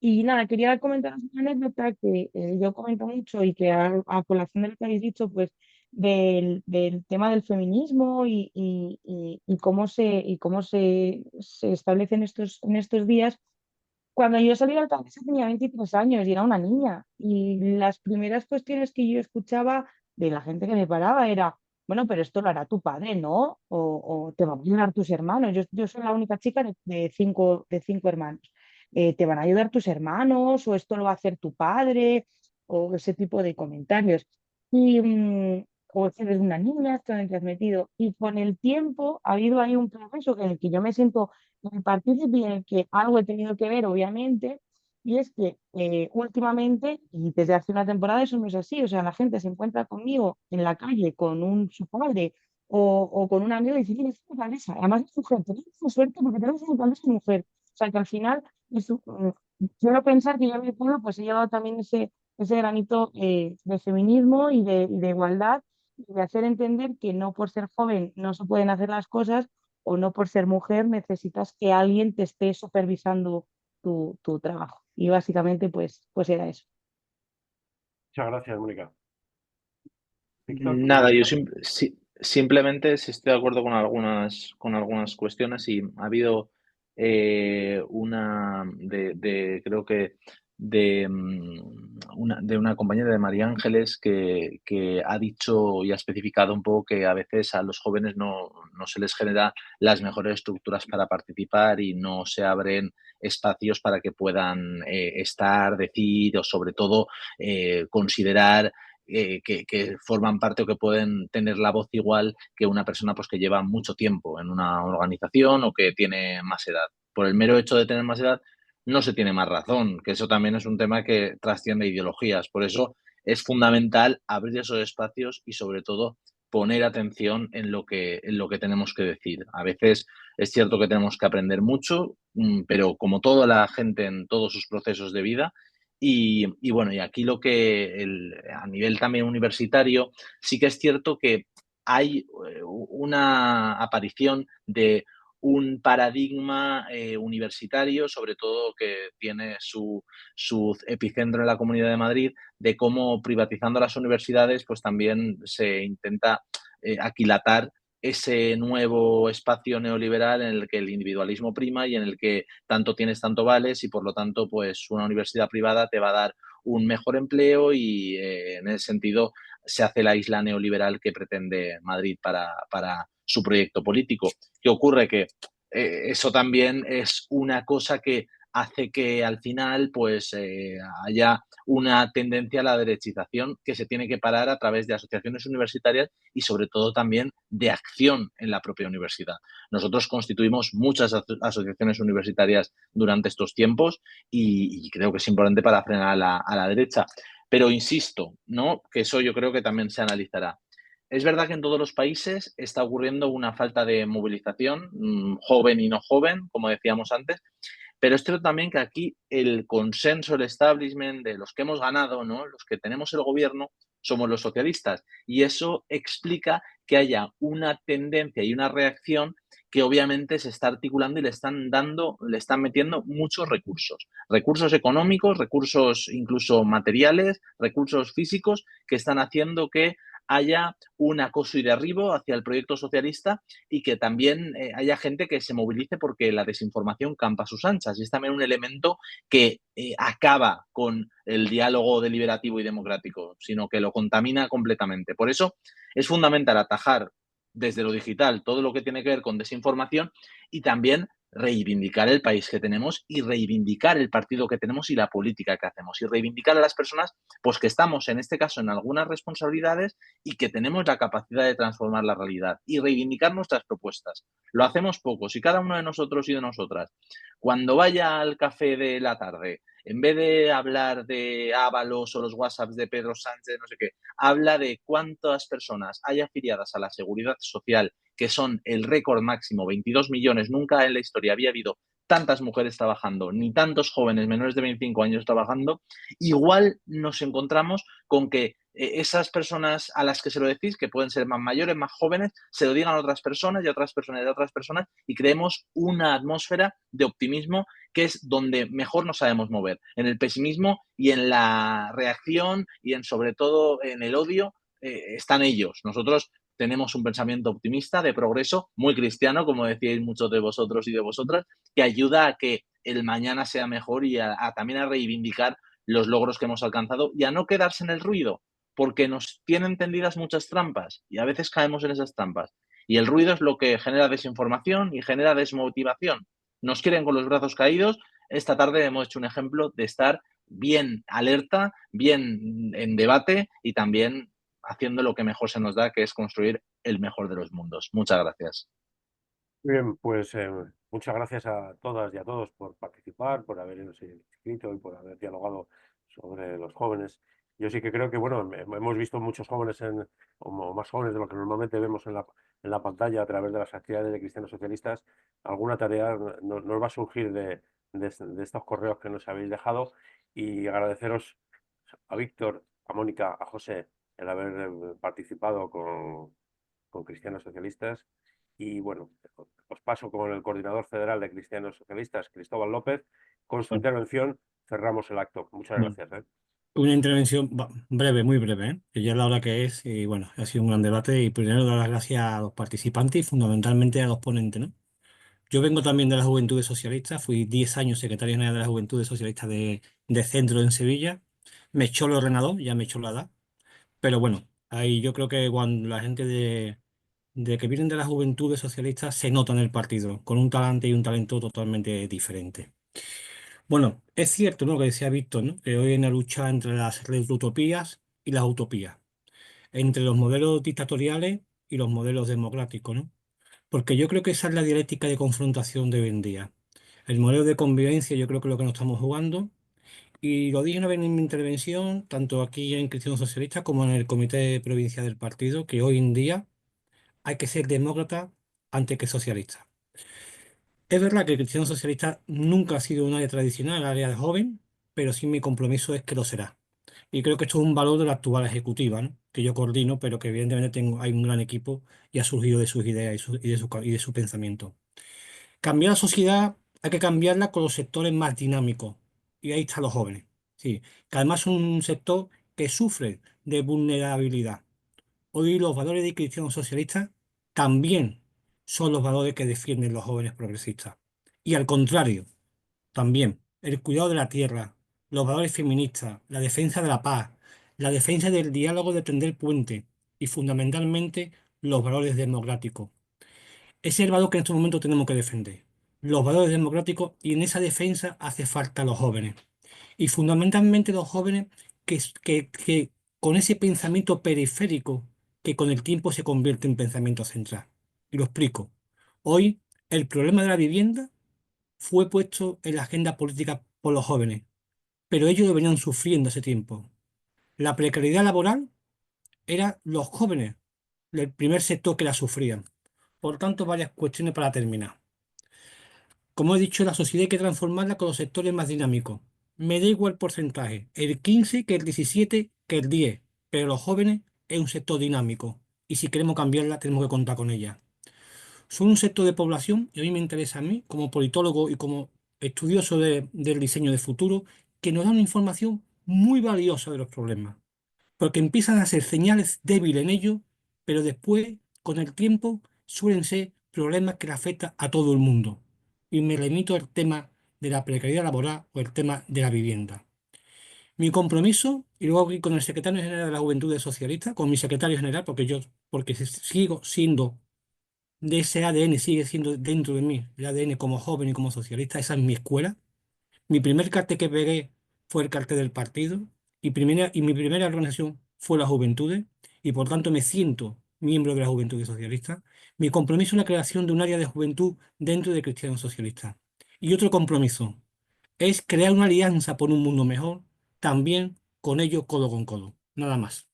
y nada, quería comentaros una anécdota que yo comento mucho y que a colación de lo que habéis dicho, pues del tema del feminismo y cómo se establece en estos días. Cuando yo salí de la alcaldesa tenía 23 años y era una niña. Y las primeras cuestiones que yo escuchaba de la gente que me paraba era, bueno, pero esto lo hará tu padre, ¿no? O te van a ayudar tus hermanos. Yo soy la única chica de cinco hermanos. ¿Te van a ayudar tus hermanos? ¿O esto lo va a hacer tu padre? O ese tipo de comentarios. O si eres una niña, esto en el que has metido. Y con el tiempo ha habido ahí un proceso en el que yo me siento partícipe y en el que algo he tenido que ver, obviamente, Y es que últimamente, y desde hace una temporada, eso no es así. O sea, la gente se encuentra conmigo en la calle con su padre o con un amigo y dice, mira, es una alcaldesa. Además es mujer, tenemos mucha suerte porque tenemos una alcaldesa mujer. O sea, que al final, quiero pensar que yo en mi pueblo pues he llevado también ese granito de feminismo y de igualdad, y de hacer entender que no por ser joven no se pueden hacer las cosas, o no por ser mujer necesitas que alguien te esté supervisando tu trabajo. Y básicamente, pues era eso. Muchas gracias, Mónica. Víctor, ¿tú Nada, yo comentas? simplemente sí estoy de acuerdo con algunas cuestiones y ha habido creo que de una compañera de María Ángeles que ha dicho y ha especificado un poco que a veces a los jóvenes no se les genera las mejores estructuras para participar y no se abren espacios para que puedan estar, decir o sobre todo considerar que forman parte o que pueden tener la voz igual que una persona pues, que lleva mucho tiempo en una organización o que tiene más edad. Por el mero hecho de tener más edad, no se tiene más razón, que eso también es un tema que trasciende ideologías. Por eso es fundamental abrir esos espacios y, sobre todo, poner atención en lo que tenemos que decir. A veces es cierto que tenemos que aprender mucho, pero como toda la gente en todos sus procesos de vida, y bueno, y aquí a nivel también universitario, sí que es cierto que hay una aparición de un paradigma universitario, sobre todo que tiene su epicentro en la Comunidad de Madrid, de cómo privatizando las universidades, pues también se intenta aquilatar ese nuevo espacio neoliberal en el que el individualismo prima y en el que tanto tienes, tanto vales y por lo tanto, pues una universidad privada te va a dar un mejor empleo y en ese sentido se hace la isla neoliberal que pretende Madrid para su proyecto político. ¿Qué ocurre? Que eso también es una cosa que hace que al final pues haya una tendencia a la derechización que se tiene que parar a través de asociaciones universitarias y sobre todo también de acción en la propia universidad. Nosotros constituimos muchas asociaciones universitarias durante estos tiempos y creo que es importante para frenar a la derecha. Pero insisto, ¿no? Que eso yo creo que también se analizará. Es verdad que en todos los países está ocurriendo una falta de movilización, joven y no joven, como decíamos antes, pero es cierto también que aquí el consenso, el establishment de los que hemos ganado, ¿no? Los que tenemos el gobierno, somos los socialistas. Y eso explica que haya una tendencia y una reacción que obviamente se está articulando y le están metiendo muchos recursos. Recursos económicos, recursos incluso materiales, recursos físicos que están haciendo que haya un acoso y derribo hacia el proyecto socialista y que también haya gente que se movilice porque la desinformación campa a sus anchas. Y es también un elemento que acaba con el diálogo deliberativo y democrático, sino que lo contamina completamente. Por eso es fundamental atajar desde lo digital todo lo que tiene que ver con desinformación y también reivindicar el país que tenemos y reivindicar el partido que tenemos y la política que hacemos y reivindicar a las personas pues que estamos en este caso en algunas responsabilidades y que tenemos la capacidad de transformar la realidad y reivindicar nuestras propuestas. Lo hacemos pocos y cada uno de nosotros y de nosotras, cuando vaya al café de la tarde, en vez de hablar de Ábalos o los WhatsApps de Pedro Sánchez, no sé qué, habla de cuántas personas hay afiliadas a la Seguridad Social, que son el récord máximo, 22 millones, nunca en la historia había habido tantas mujeres trabajando, ni tantos jóvenes menores de 25 años trabajando, igual nos encontramos con que esas personas a las que se lo decís, que pueden ser más mayores, más jóvenes, se lo digan a otras personas y a otras personas y a otras personas y creemos una atmósfera de optimismo que es donde mejor nos sabemos mover, en el pesimismo y en la reacción y en sobre todo en el odio están ellos. Nosotros tenemos un pensamiento optimista de progreso, muy cristiano, como decíais muchos de vosotros y de vosotras, que ayuda a que el mañana sea mejor y también a reivindicar los logros que hemos alcanzado y a no quedarse en el ruido, porque nos tienen tendidas muchas trampas y a veces caemos en esas trampas. Y el ruido es lo que genera desinformación y genera desmotivación. Nos quieren con los brazos caídos. Esta tarde hemos hecho un ejemplo de estar bien alerta, bien en debate y también haciendo lo que mejor se nos da, que es construir el mejor de los mundos. Muchas gracias. Bien, pues muchas gracias a todas y a todos por participar, por haber inscrito y por haber dialogado sobre los jóvenes. Yo sí que creo que, bueno, hemos visto muchos jóvenes, o más jóvenes de lo que normalmente vemos en la pantalla a través de las actividades de Cristianos Socialistas. Alguna tarea nos va a surgir de estos correos que nos habéis dejado, y agradeceros a Víctor, a Mónica, a José el haber participado con Cristianos Socialistas. Y bueno, os paso con el coordinador federal de Cristianos Socialistas, Cristóbal López. Con su intervención cerramos el acto. Muchas gracias. Una intervención breve, muy breve, ¿eh? Que ya es la hora que es, y bueno, ha sido un gran debate. Y primero dar las gracias a los participantes y fundamentalmente a los ponentes, ¿no? Yo vengo también de las Juventudes Socialistas, fui 10 años secretario general de las Juventudes Socialistas de Centro en Sevilla. Me echó el ordenador, ya me echó la edad. Pero bueno, ahí yo creo que cuando la gente de que vienen de las Juventudes Socialistas se nota en el partido, con un talante y un talento totalmente diferente. Bueno, es cierto, ¿no?, que decía Víctor, ¿no?, que hoy hay una lucha entre las utopías y las utopías, entre los modelos dictatoriales y los modelos democráticos, ¿no? Porque yo creo que esa es la dialéctica de confrontación de hoy en día. El modelo de convivencia yo creo que es lo que nos estamos jugando, y lo dije una vez en mi intervención, tanto aquí en Cristianos Socialistas como en el Comité Provincial del Partido, que hoy en día hay que ser demócrata antes que socialista. Es verdad que el Cristianos Socialistas nunca ha sido un área tradicional, el área de joven, pero sí mi compromiso es que lo será. Y creo que esto es un valor de la actual ejecutiva, ¿no?, que yo coordino, pero que evidentemente hay un gran equipo y ha surgido de sus ideas y de su pensamiento. Cambiar la sociedad hay que cambiarla con los sectores más dinámicos. Y ahí están los jóvenes. Sí, que además son un sector que sufre de vulnerabilidad. Hoy los valores de Cristianos Socialistas también son los valores que defienden los jóvenes progresistas. Y al contrario, también el cuidado de la tierra, los valores feministas, la defensa de la paz, la defensa del diálogo de tender puente y fundamentalmente los valores democráticos. Ese es el valor que en estos momentos tenemos que defender. Los valores democráticos, y en esa defensa hace falta los jóvenes. Y fundamentalmente los jóvenes que con ese pensamiento periférico que con el tiempo se convierte en pensamiento central. Y lo explico. Hoy el problema de la vivienda fue puesto en la agenda política por los jóvenes, pero ellos lo venían sufriendo hace tiempo. La precariedad laboral era los jóvenes, el primer sector que la sufrían. Por tanto, varias cuestiones para terminar. Como he dicho, la sociedad hay que transformarla con los sectores más dinámicos. Me da igual el porcentaje, el 15 que el 17 que el 10, pero los jóvenes es un sector dinámico y si queremos cambiarla tenemos que contar con ella. Son un sector de población, y a mí me interesa a mí, como politólogo y como estudioso del diseño de futuro, que nos da una información muy valiosa de los problemas, porque empiezan a ser señales débiles en ellos, pero después, con el tiempo, suelen ser problemas que le afectan a todo el mundo. Y me remito al tema de la precariedad laboral o el tema de la vivienda. Mi compromiso, y luego aquí con el secretario general de la Juventud Socialista, con mi secretario general, porque sigo siendo de ese ADN, sigue siendo dentro de mí, el ADN como joven y como socialista, esa es mi escuela. Mi primer cartel que pegué fue el cartel del partido y mi primera organización fue la Juventudes, y por tanto me siento miembro de la Juventud Socialista. Mi compromiso es la creación de un área de juventud dentro de Cristianos Socialistas. Y otro compromiso es crear una alianza por un mundo mejor, también con ellos codo con codo. Nada más.